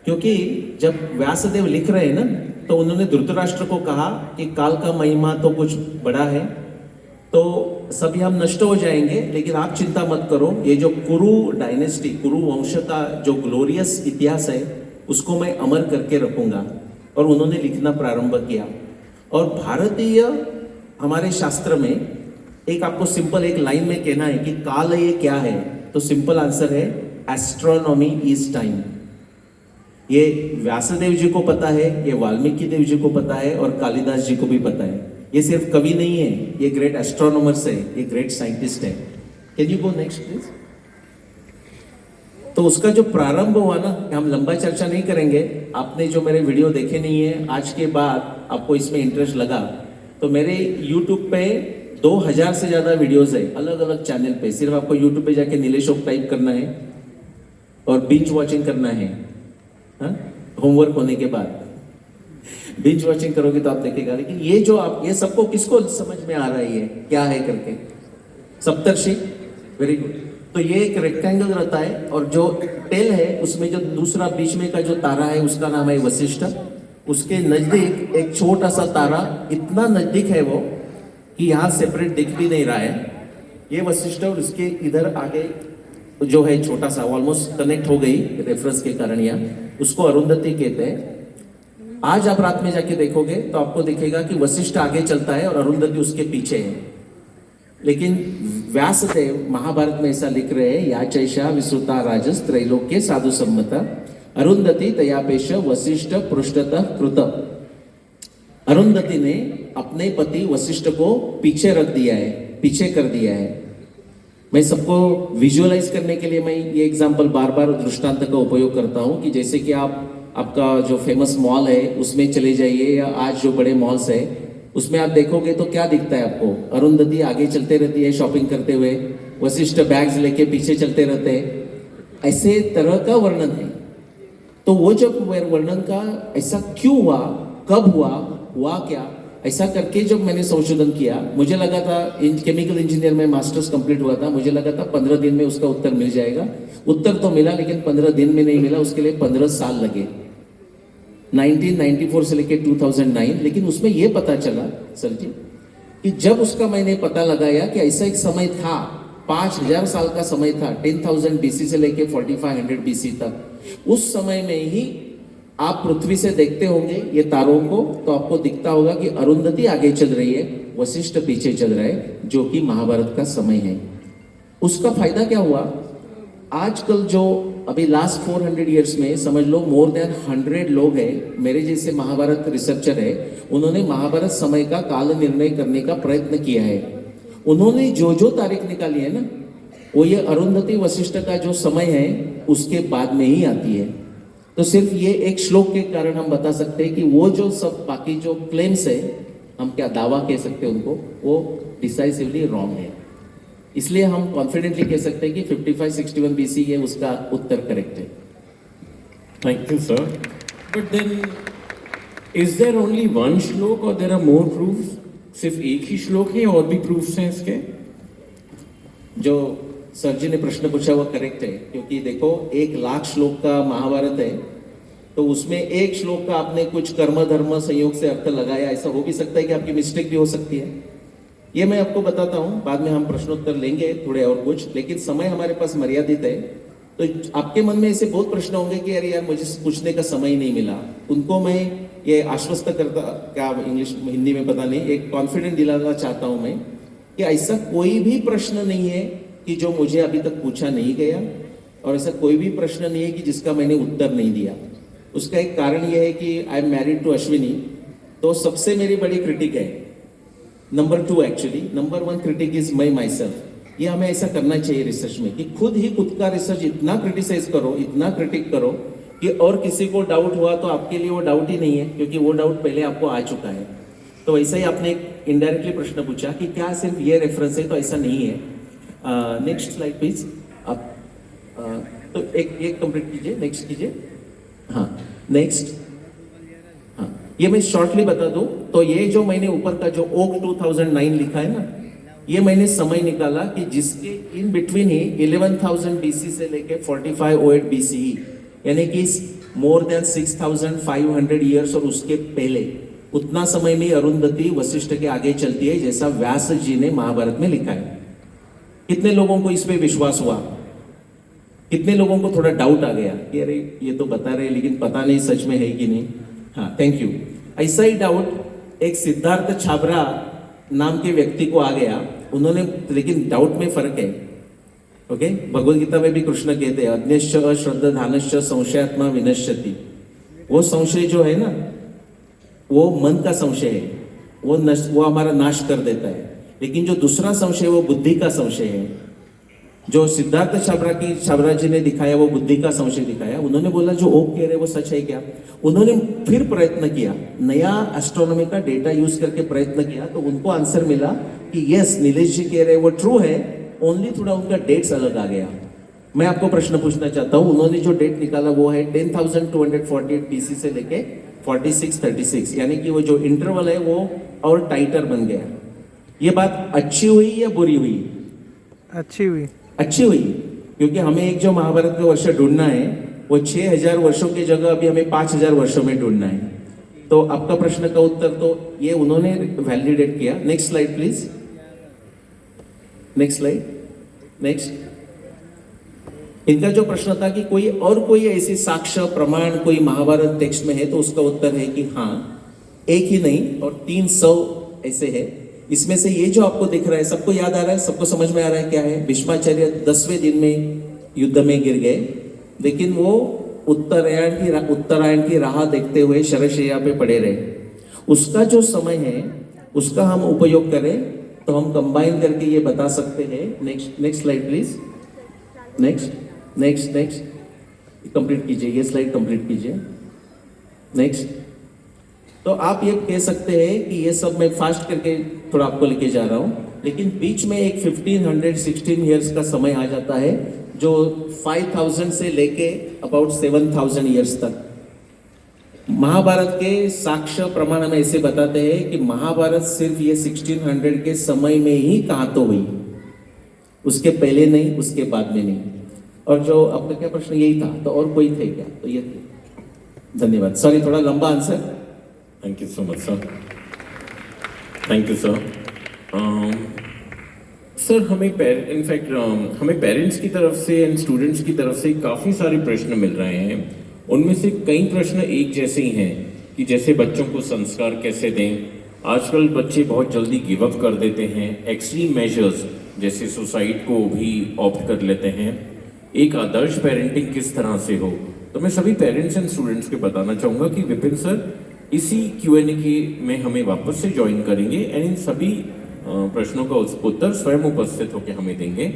क्योंकि जब व्यासदेव लिख रहे हैं ना, तो उन्होंने धृतराष्ट्र को कहा कि काल का महिमा तो कुछ बड़ा है, तो सभी हम नष्ट हो जाएंगे, लेकिन आप चिंता मत करो, ये जो कुरु डायनेस्टी, कुरु वंश का जो ग्लोरियस इतिहास है उसको मैं अमर करके रखूंगा। और उन्होंने लिखना प्रारंभ किया। और भारतीय हमारे शास्त्र में एक आपको सिंपल एक लाइन में कहना है कि काल ये क्या है, तो सिंपल आंसर है एस्ट्रोनॉमी इज टाइम। ये व्यासदेव जी को पता है, ये वाल्मीकि देव जी को पता है और कालिदास जी को भी पता है। ये सिर्फ कवि नहीं है, ये ग्रेट एस्ट्रोनॉमर्स है, ये ग्रेट साइंटिस्ट है। Can you go next please. तो उसका जो प्रारंभ हुआ ना, हम लंबा चर्चा नहीं करेंगे, आपने जो मेरे वीडियो देखे नहीं है, आज के बाद आपको इसमें इंटरेस्ट लगा, तो मेरे यूट्यूब पे 2000 से ज्यादा वीडियोस है अलग अलग चैनल पे। सिर्फ आपको यूट्यूब पे जाके नीलेशोक टाइप करना है और बिंज वॉचिंग करना है, होमवर्क होने के बाद बिंज वॉचिंग करोगे तो आप देखेगा। लेकिन ये जो आप, ये सबको किसको समझ में आ रहा है ये क्या है करके? सप्तर्षि, वेरी गुड। तो ये एक रेक्टेंगल रहता है और जो टेल है उसमें जो दूसरा बीच में का जो तारा है उसका नाम है वशिष्ठ। उसके नजदीक एक छोटा सा तारा, इतना नजदीक है वो कि यहाँ सेपरेट दिख भी नहीं रहा है, ये वशिष्ठ। और उसके इधर आगे जो है छोटा सा, ऑलमोस्ट कनेक्ट हो गई रेफरेंस के कारण, यहाँ उसको अरुंधति कहते हैं। आज आप रात में जाके देखोगे तो आपको दिखेगा कि वशिष्ठ आगे चलता है और अरुंधति उसके पीछे है। लेकिन व्यासदेव महाभारत में ऐसा लिख रहे हैं, या चैषा विश्रुता राजस त्रैलोक्य साधु सम्मता अरुंधति तयापेश वशिष्ठ पृष्ठतः कृत। अरुंधति ने अपने पति वशिष्ठ को पीछे रख दिया है, पीछे कर दिया है। मैं सबको विजुअलाइज करने के लिए मैं ये एग्जाम्पल बार बार दृष्टांत का उपयोग करता हूँ कि जैसे कि आपका जो फेमस मॉल है उसमें चले जाइए, या आज जो बड़े मॉल्स है उसमें आप देखोगे तो क्या दिखता है आपको? अरुंधति आगे चलते रहती है शॉपिंग करते हुए, वशिष्ठ बैग्स लेके पीछे चलते रहते हैं, ऐसे तरह का वर्णन है। तो वो जब वर्णन का ऐसा क्यों हुआ, कब हुआ क्या, ऐसा करके जब मैंने संशोधन किया, मुझे लगा था केमिकल इंजीनियर में मास्टर्स कंप्लीट हुआ था, मुझे लगा था 15 दिन में उसका उत्तर मिल जाएगा। उत्तर तो मिला, लेकिन 15 दिन में नहीं मिला, उसके लिए 15 साल लगे, 1994 से लेके 2009। लेकिन उसमें यह पता चला सर जी कि जब उसका मैंने पता लगाया कि ऐसा एक समय था, 5000 साल का समय था, 10,000 BC से लेके 4500 BC तक, उस समय में ही आप पृथ्वी से देखते होंगे ये तारों को, तो आपको दिखता होगा कि अरुंधति आगे चल रही है, वशिष्ठ पीछे चल रहा है, जो कि महाभारत का समय है। उसका फायदा क्या हुआ? आजकल जो अभी लास्ट 400 इयर्स में समझ लो मोर देन 100 लोग हैं, मेरे जैसे महाभारत रिसर्चर है, उन्होंने महाभारत समय का काल निर्णय करने का प्रयत्न किया है। उन्होंने जो तारीख निकाली है ना, वो ये अरुंधति वशिष्ठ का जो समय है उसके बाद में ही आती है। तो सिर्फ ये एक श्लोक के कारण हम बता सकते हैं कि वो जो सब बाकी जो क्लेम्स है, हम क्या दावा कह सकते हैं उनको, वो डिसाइसिवली रॉन्ग है। इसलिए हम कॉन्फिडेंटली कह सकते हैं कि 5561 BC ये उसका उत्तर करेक्ट है। Thank you, sir. But then, is there only one श्लोक or there are more proofs? सिर्फ एक ही श्लोक है और भी proofs हैं इसके? जो सर जी ने प्रश्न पूछा वो करेक्ट है, क्योंकि देखो 1,00,000 श्लोक का महाभारत है, तो उसमें एक श्लोक का आपने कुछ कर्म धर्म संयोग से अर्थ लगाया, ऐसा हो भी सकता है कि आपकी मिस्टेक भी हो सकती है। ये मैं आपको बताता हूँ, बाद में हम प्रश्नोत्तर लेंगे थोड़े और कुछ, लेकिन समय हमारे पास मर्यादित है। तो आपके मन में ऐसे बहुत प्रश्न होंगे कि अरे यार मुझे पूछने का समय नहीं मिला, उनको मैं ये आश्वस्त करता, क्या इंग्लिश हिंदी में पता नहीं, एक कॉन्फिडेंट दिलाना चाहता हूँ मैं कि ऐसा कोई भी प्रश्न नहीं है कि जो मुझे अभी तक पूछा नहीं गया, और ऐसा कोई भी प्रश्न नहीं है कि जिसका मैंने उत्तर नहीं दिया। उसका एक कारण यह है कि I am married to Ashwini, तो सबसे मेरी बड़ी क्रिटिक है, number 2 actually, number 1 critic is myself. ये हमें ऐसा करना चाहिए रिसर्च में कि खुद ही खुद का रिसर्च इतना क्रिटिसाइज करो, इतना क्रिटिक करो कि और किसी को डाउट हुआ तो आपके लिए वो डाउट ही नहीं है, क्योंकि वो डाउट पहले आपको आ चुका है। तो वैसे ही आपने एक इनडायरेक्टली प्रश्न पूछा कि क्या सिर्फ ये रेफरेंस है, तो ऐसा नहीं है। Next slide please. आप तो एक कंप्लीट कीजिए, नेक्स्ट कीजिए। हाँ नेक्स्ट। हाँ ये मैं शॉर्टली बता दूं, तो ये जो मैंने ऊपर का जो ओक 2009 लिखा है ना, ये मैंने समय निकाला कि जिसके इन बिटवीन ही 11,000 BC से लेके 4508 BCE, यानी कि मोर देन 6,500 ईयर्स, और उसके पहले उतना समय में अरुंधति वशिष्ठ के आगे चलती है, जैसा व्यास जी ने महाभारत में लिखा है। कितने लोगों को इस पे विश्वास हुआ? कितने लोगों को थोड़ा डाउट आ गया कि अरे ये तो बता रहे लेकिन पता नहीं सच में है कि नहीं? हाँ थैंक यू। ऐसा ही डाउट एक सिद्धार्थ छाबरा नाम के व्यक्ति को आ गया, उन्होंने, लेकिन डाउट में फर्क है। ओके, भगवद गीता में भी कृष्ण कहते हैं अज्ञश्च अश्रद्धानश्च संशयात्मा विनश्यति। वो संशय जो है ना, वो मन का संशय है, वो हमारा नाश कर देता है। लेकिन जो दूसरा संशय वो बुद्धि का संशय है। जो सिद्धार्थ छाबरा जी ने दिखाया वो बुद्धि का संशय दिखाया। उन्होंने बोला जो ओक कह रहे वो सच है क्या? उन्होंने फिर प्रयत्न किया, नया एस्ट्रोनॉमी का डेटा यूज करके प्रयत्न किया, तो उनको आंसर मिला कि यस नीलेश जी कह रहे वो ट्रू है, ओनली थोड़ा उनका डेट्स अलग आ गया। मैं आपको प्रश्न पूछना चाहता हूँ, उन्होंने जो डेट निकाला वो है 10,248 BC से लेके 4636, यानी कि वो जो इंटरवल है वो और टाइटर बन गया। ये बात अच्छी हुई या बुरी हुई? अच्छी हुई। अच्छी हुई, क्योंकि हमें एक जो महाभारत का वर्ष ढूंढना है वो 6,000 वर्षों की जगह अभी हमें 5,000 वर्षों में ढूंढना है। तो आपका प्रश्न का उत्तर तो ये उन्होंने वैलिडेट किया। Next slide please, next slide, next. इनका जो प्रश्न था कि कोई ऐसी साक्ष्य प्रमाण कोई महाभारत टेक्स्ट में है, तो उसका उत्तर है कि हाँ, एक ही नहीं और 300 ऐसे है। इसमें से ये जो आपको दिख रहा है, सबको याद आ रहा है, सबको समझ में आ रहा है क्या है? भीष्माचार्य 10वें दिन में युद्ध में गिर गए, लेकिन वो उत्तरायण की राह देखते हुए शरशैया पे पड़े रहे। उसका जो समय है उसका हम उपयोग करें तो हम कंबाइन करके ये बता सकते हैं। Next slide please, next complete कीजिए, ये स्लाइड कंप्लीट कीजिए। नेक्स्ट। तो आप ये कह सकते हैं कि ये सब मैं फास्ट करके थोड़ा आपको लेके जा रहा हूँ, लेकिन बीच में एक 1516 ईयर्स का समय आ जाता है, जो 5,000 से लेके अबाउट 7,000 ईयर्स तक। महाभारत के साक्ष्य प्रमाण में ऐसे बताते हैं कि महाभारत सिर्फ ये 1600 के समय में ही कहाँ तो हुई, उसके पहले नहीं, उसके बाद में नहीं। और जो आपका क्या प्रश्न यही था, तो और कोई थे क्या? तो ये थे। धन्यवाद, सॉरी थोड़ा लंबा answer. Thank you so much sir, thank you sir. Sir हमें पेरेंट्स की तरफ से एंड स्टूडेंट्स की तरफ से काफ़ी सारे प्रश्न मिल रहे हैं। उनमें से कई प्रश्न एक जैसे ही हैं कि जैसे बच्चों को संस्कार कैसे दें। आजकल बच्चे बहुत जल्दी गिव अप कर देते हैं, एक्सट्रीम मेजर्स जैसे सुसाइड को भी ऑप्ट कर लेते हैं। एक आदर्श पेरेंटिंग किस तरह से हो, तो मैं सभी पेरेंट्स एंड स्टूडेंट्स को बताना चाहूँगा कि विपिन सर इसी Q&A में हमें वापस से ज्वाइन करेंगे एंड इन सभी प्रश्नों का उत्तर स्वयं उपस्थित होकर हमें देंगे।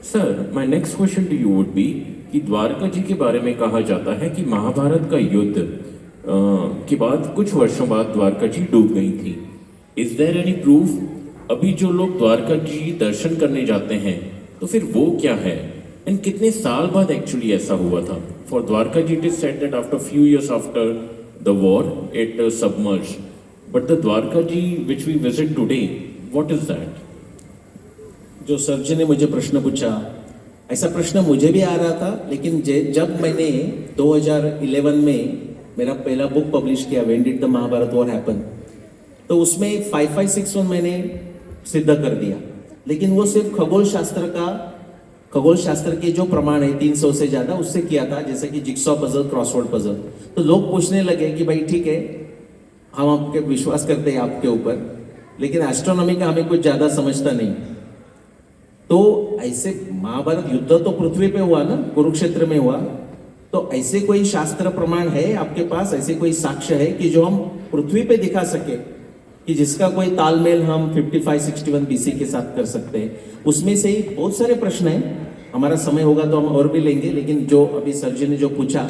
Sir my next question to you would be कि द्वारका जी के बारे में कहा जाता है कि महाभारत का युद्ध के बाद कुछ वर्षों बाद द्वारका जी डूब गई थी। इज देयर एनी प्रूफ अभी जो लोग द्वारका जी दर्शन करने जाते हैं तो फिर वो क्या है एंड कितने साल बाद एक्चुअली ऐसा हुआ था? For Dwarka ji it is said that after few years after the war it submerge, but the Dwarka ji which we visit today, what is that? जो सर जी ने मुझे प्रश्न पूछा, ऐसा प्रश्न मुझे भी आ रहा था, लेकिन जब मैंने 2011 में मेरा पहला बुक पब्लिश किया when did the Mahabharat war happen, तो उसमें 5561 मैंने सिद्ध कर दिया, लेकिन वो सिर्फ खगोल शास्त्र के जो प्रमाण है 300 से ज्यादा उससे किया था, जैसे कि जिक्सॉ पजल, क्रॉसवर्ड पजल। तो लोग पूछने लगे कि भाई ठीक है, हम आपके विश्वास करते हैं आपके ऊपर, लेकिन एस्ट्रोनॉमी का हमें कुछ ज्यादा समझता नहीं। तो ऐसे महाभारत युद्ध तो पृथ्वी पे हुआ ना, कुरुक्षेत्र में हुआ, तो ऐसे कोई शास्त्र प्रमाण है आपके पास, ऐसे कोई साक्ष्य है कि जो हम पृथ्वी पे दिखा सके, कि जिसका कोई तालमेल हम 5561 बीसी के साथ कर सकते हैं? उसमें से ही बहुत सारे प्रश्न हैं, हमारा समय होगा तो हम और भी लेंगे, लेकिन जो अभी सर जी ने जो पूछा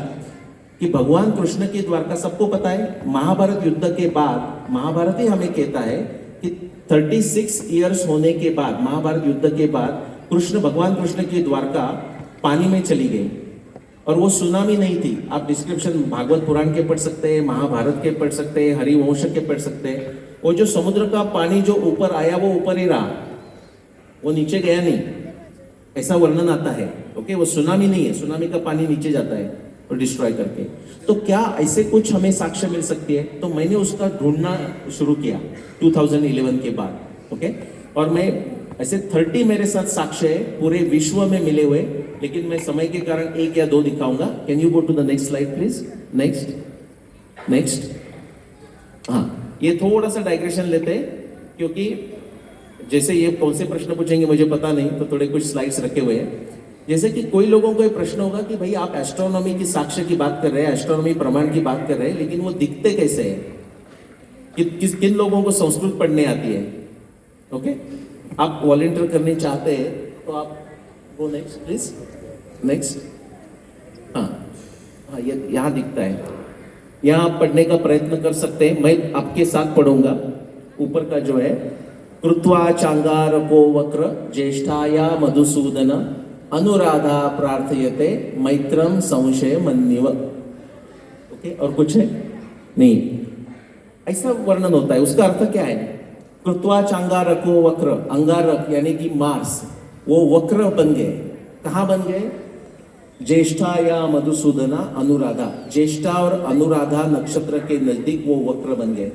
कि भगवान कृष्ण की द्वारका, सबको पता है महाभारत युद्ध के बाद, महाभारत ही हमें कहता है कि 36 इयर्स होने के बाद, महाभारत युद्ध के बाद भगवान कृष्ण की द्वारका पानी में चली गई, और वो सुनामी नहीं थी। आप डिस्क्रिप्शन भागवत पुराण के पढ़ सकते हैं, महाभारत के पढ़ सकते हैं, हरिवंश के पढ़ सकते हैं। वो जो समुद्र का पानी जो ऊपर आया वो ऊपर ही रहा, वो नीचे गया नहीं, ऐसा वर्णन आता है। ओके, वो सुनामी नहीं है, सुनामी का पानी नीचे जाता है और डिस्ट्रॉय करके। तो क्या ऐसे कुछ हमें साक्ष्य मिल सकती है? तो मैंने उसका ढूंढना शुरू किया 2011 के बाद। ओके, और मैं ऐसे 30 मेरे साथ साक्ष्य है पूरे विश्व में मिले हुए, लेकिन मैं समय के कारण 1 या 2 दिखाऊंगा। Can you go to the next slide please? Next. हाँ, ये थोड़ा सा डाइग्रेशन लेते हैं, क्योंकि जैसे ये कौन से प्रश्न पूछेंगे मुझे पता नहीं, तो थोड़े कुछ स्लाइड्स रखे हुए हैं। जैसे कि कोई लोगों को ये प्रश्न होगा कि भाई आप एस्ट्रोनॉमी की साक्ष्य की बात कर रहे हैं, एस्ट्रोनॉमी प्रमाण की बात कर रहे हैं, लेकिन वो दिखते कैसे हैं? किन लोगों को संस्कृत पढ़ने आती है? ओके, आप वॉलंटियर करने चाहते हैं तो आप वो नेक्स्ट प्लीज, नेक्स्ट। हाँ, ये यहाँ दिखता है, यहाँ आप पढ़ने का प्रयत्न कर सकते हैं, मैं आपके साथ पढ़ूंगा। ऊपर का जो है, कृत्वा चांगारको वक्र ज्येष्ठाया मधुसूदन अनुराधा प्रार्थयते मैत्रम संशय मन्निव। ओके, और कुछ है नहीं, ऐसा वर्णन होता है। उसका अर्थ क्या है? कृत्वा चांगारको वक्र, अंगारक यानी कि मार्स, वो वक्र बन गए। कहाँ बन गए? ज्येष्ठा या मधुसूदना अनुराधा, ज्येष्ठा और अनुराधा नक्षत्र के नजदीक वो वक्र बन गए।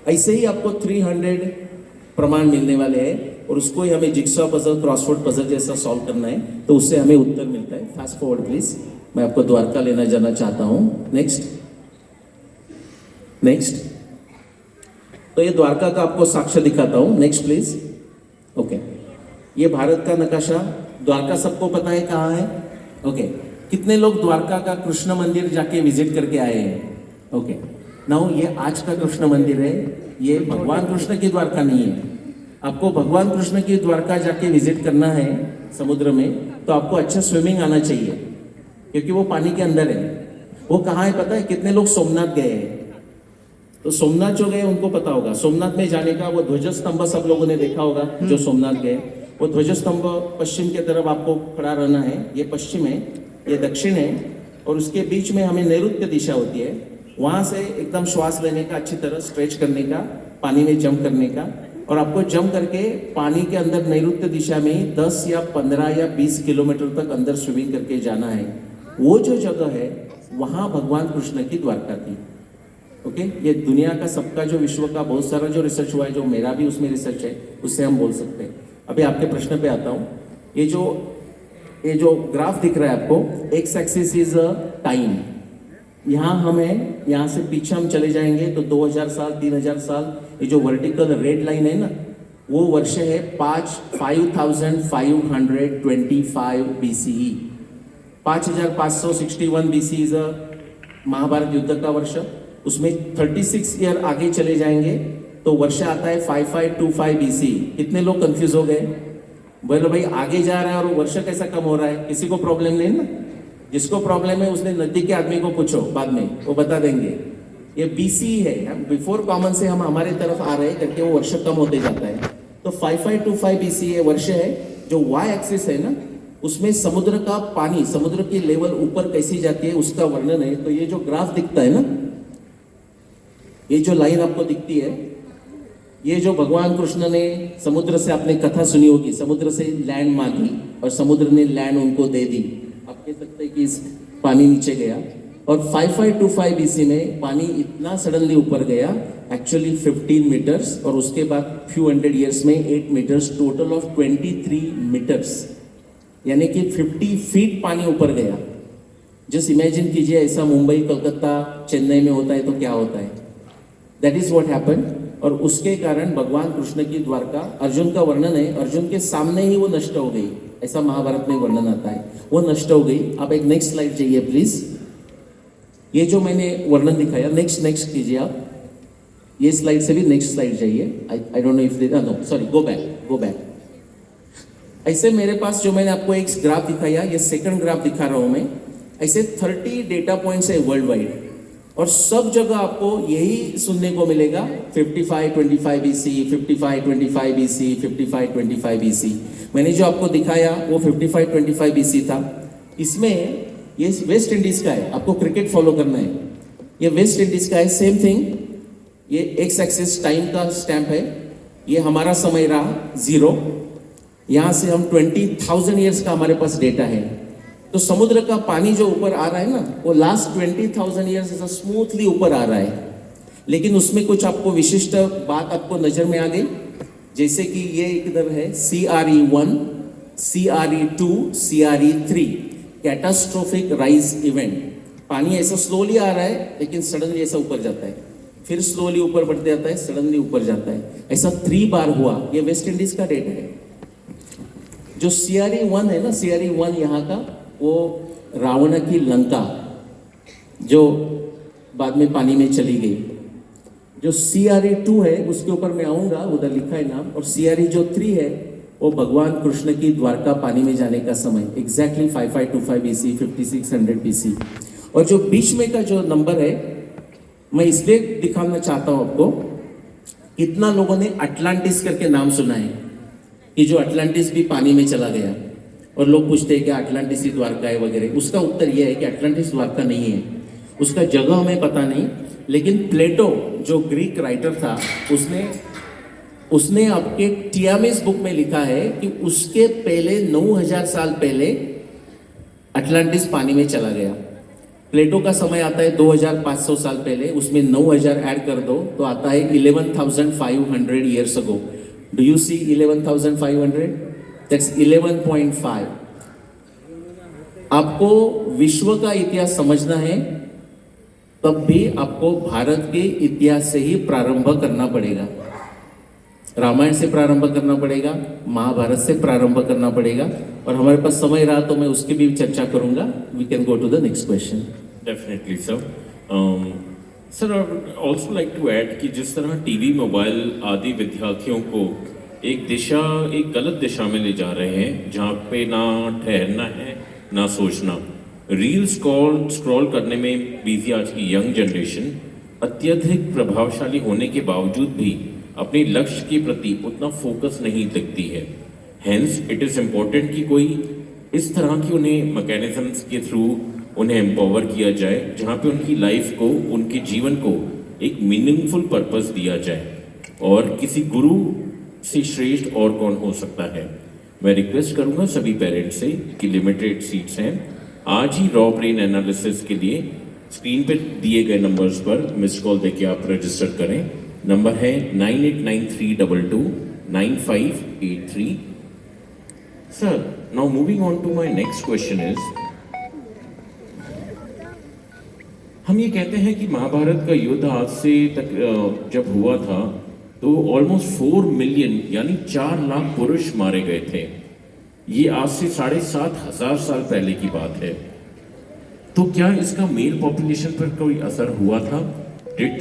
ऐसे ही आपको 300 प्रमाण मिलने वाले हैं, और उसको ही हमें जिक्सॉ पजल, क्रॉसवर्ड पजल जैसा सॉल्व करना है, तो उससे हमें उत्तर मिलता है। फास्ट फॉरवर्ड प्लीज, मैं आपको द्वारका लेना जाना चाहता हूँ। नेक्स्ट। तो ये द्वारका का आपको साक्ष्य दिखाता हूँ। Next please. ओके, ये भारत का नक्शा, द्वारका सबको पता है कहाँ है? ओके, कितने लोग द्वारका का कृष्ण मंदिर जाके विजिट करके आए हैं? ओके, नाउ ये आज का कृष्ण मंदिर है, ये भगवान कृष्ण की द्वारका नहीं है। आपको भगवान कृष्ण की द्वारका जाके विजिट करना है समुद्र में, तो आपको अच्छा स्विमिंग आना चाहिए, क्योंकि वो पानी के अंदर है। वो कहाँ है पता है? कितने लोग सोमनाथ गए हैं? तो सोमनाथ जो गए उनको पता होगा, सोमनाथ में जाने का वो ध्वज स्तंभ सब लोगों ने देखा होगा जो सोमनाथ गए। वो ध्वज स्तंभ पश्चिम के तरफ आपको खड़ा रहना है, ये पश्चिम है, ये दक्षिण है, और उसके बीच में हमें नैऋत्य दिशा होती है। वहां से एकदम श्वास लेने का, अच्छी तरह स्ट्रेच करने का, पानी में जंप करने का, और आपको जंप करके पानी के अंदर नैऋत्य दिशा में 10 या 15 या 20 किलोमीटर तक अंदर स्विमिंग करके जाना है। वो जो जगह है वहां भगवान कृष्ण की द्वारका थी। ओके, ये दुनिया का सबका जो विश्व का बहुत सारा जो रिसर्च हुआ है, जो मेरा भी उसमें रिसर्च है, उससे हम बोल सकते हैं। अभी आपके प्रश्न पे आता हूँ। ये जो ग्राफ दिख रहा है आपको, एक्स एक्सिस इज टाइम। यहाँ से पीछे हम चले जाएंगे तो 2000 साल, 3000 साल, ये जो वर्टिकल रेड लाइन है ना, वो वर्ष है 5525 BCE। 5561 BC इज महाभारत युद्ध का वर्ष। उसमें 36 ईयर आगे चले जाएंगे तो वर्ष आता है 5525 BC। कितने लोग कंफ्यूज हो गए? बोले भाई आगे जा रहा है और वर्ष कैसा कम हो रहा है? किसी को प्रॉब्लम नहीं ना? जिसको प्रॉब्लम है उसने नजदीक के आदमी को पूछो, बाद में वो बता देंगे। ये BC है, बिफोर कॉमन से हम हमारे तरफ आ रहे हैं करके वो वर्ष कम होते जाता है। तो 5525 BC ये वर्ष है। जो y एक्सिस है ना, उसमें समुद्र का पानी, समुद्र की लेवल ऊपर कैसी जाती है उसका वर्णन है। तो ये जो ग्राफ दिखता है ना, ये जो लाइन आपको दिखती है, ये जो भगवान कृष्ण ने समुद्र से, आपने कथा सुनी होगी, समुद्र से लैंड मांगी और समुद्र ने लैंड उनको दे दी। आप कह सकते हैं कि इस पानी नीचे गया और 5525 BC में पानी इतना सडनली ऊपर गया, एक्चुअली 15 मीटर्स, और उसके बाद फ्यू हंड्रेड ईयर्स में 8 मीटर्स, टोटल ऑफ 23 मीटर्स, यानी कि 50 फीट पानी ऊपर गया। जस्ट इमेजिन कीजिए ऐसा मुंबई, कलकत्ता, चेन्नई में होता है तो क्या होता है। That is what happened. और उसके कारण भगवान कृष्ण की द्वारका, अर्जुन का वर्णन है, अर्जुन के सामने ही वो नष्ट हो गई, ऐसा महाभारत में वर्णन आता है, वो नष्ट हो गई। आप एक नेक्स्ट स्लाइड चाहिए प्लीज। ये जो मैंने वर्णन दिखाया, नेक्स्ट कीजिए आप, ये स्लाइड से भी नेक्स्ट स्लाइड चाहिए। I don't know if no sorry, go back. ऐसे मेरे पास जो मैंने आपको एक ग्राफ दिखाया, ये सेकंड ग्राफ दिखा रहा हूं मैं। ऐसे 30 डेटा पॉइंट्स है वर्ल्ड वाइड, और सब जगह आपको यही सुनने को मिलेगा 5525 BC, 5525 BC, 5525 BC। मैंने जो आपको दिखाया वो 5525 BC था। इसमें ये वेस्ट इंडीज का है, आपको क्रिकेट फॉलो करना है। ये वेस्ट इंडीज का है, सेम थिंग। ये एक्स एक्सिस टाइम का स्टैंप है, ये हमारा समय रहा 0। यहाँ से हम 20,000 ईयर्स का हमारे पास डेटा है। तो समुद्र का पानी जो ऊपर आ रहा है ना, वो लास्ट 20,000 ईयर्स ऐसा स्मूथली ऊपर आ रहा है। लेकिन उसमें कुछ आपको विशिष्ट बात आपको नजर में आ गई, जैसे कि ये इधर है CRE1, CRE2, CRE3, catastrophic rise event. पानी ऐसा स्लोली आ रहा है लेकिन सडनली ऐसा ऊपर जाता है, फिर स्लोली ऊपर बढ़ते जाता है, सडनली ऊपर जाता है। ऐसा 3 बार हुआ। ये वेस्ट इंडीज का डेटा है। जो CRE1 है ना, CRE1 यहाँ का, वो रावण की लंका जो बाद में पानी में चली गई। जो CRE2 है उसके ऊपर मैं आऊंगा, उधर लिखा है नाम। और CRE जो 3 है वो भगवान कृष्ण की द्वारका पानी में जाने का समय, एग्जैक्टली 5525 BC, 5600 BC। और जो बीच में का जो नंबर है, मैं इसलिए दिखाना चाहता हूं आपको, कितना लोगों ने अटलांटिस करके नाम सुना है कि जो अटलांटिस भी पानी में चला गया। और लोग पूछते हैं कि अटलांटिस ही द्वारका है वगैरह। उसका उत्तर यह है कि अटलांटिस द्वारका नहीं है, उसका जगह हमें पता नहीं। लेकिन प्लेटो जो ग्रीक राइटर था, उसने आपके टियामिस बुक में लिखा है कि उसके पहले 9000 साल पहले अटलांटिस पानी में चला गया। प्लेटो का समय आता है 2500 साल पहले, उसमें 9000 ऐड कर दो तो आता है 11,500 years ago. Do you see 11,500? That's 11.5। आपको विश्व का इतिहास समझना है, तब भी आपको भारत के इतिहास से ही प्रारंभ करना पड़ेगा। रामायण से प्रारंभ करना पड़ेगा, महाभारत से प्रारंभ करना पड़ेगा। और हमारे पास समय रहा तो मैं उसकी भी चर्चा करूंगा। We can go to the next question. Definitely sir. Sir, I would also like to add कि जिस तरह टीवी, मोबाइल आदि विद्यार्थियों को एक गलत दिशा में ले जा रहे हैं, जहाँ पे ना ठहरना है ना सोचना। रील स्क्रॉल करने में बिजी आज की यंग जनरेशन अत्यधिक प्रभावशाली होने के बावजूद भी अपने लक्ष्य के प्रति उतना फोकस नहीं दिखती है। हेंस इट इज़ इम्पोर्टेंट कि कोई इस तरह की उन्हें मैकेनिज्म्स के थ्रू उन्हें एम्पावर किया जाए, जहाँ पे उनकी लाइफ को, उनके जीवन को एक मीनिंगफुल पर्पस दिया जाए। और किसी गुरु से श्रेष्ठ और कौन हो सकता है। मैं रिक्वेस्ट करूंगा सभी पेरेंट्स से कि लिमिटेड सीट्स हैं, आज ही रॉ ब्रेन एनालिसिस के लिए स्क्रीन पे दिए गए नंबर्स पर मिस्ड कॉल देके आप रजिस्टर करें। नंबर है 9893229583। Sir, now moving on to my next question is, हम ये कहते हैं कि महाभारत का युद्ध आज से तक जब हुआ था तो ऑलमोस्ट 4 मिलियन यानी 4 लाख पुरुष मारे गए थे। ये आज से 7,500 साल पहले की बात है। तो क्या इसका मेल पॉपुलेशन पर कोई असर हुआ था? Did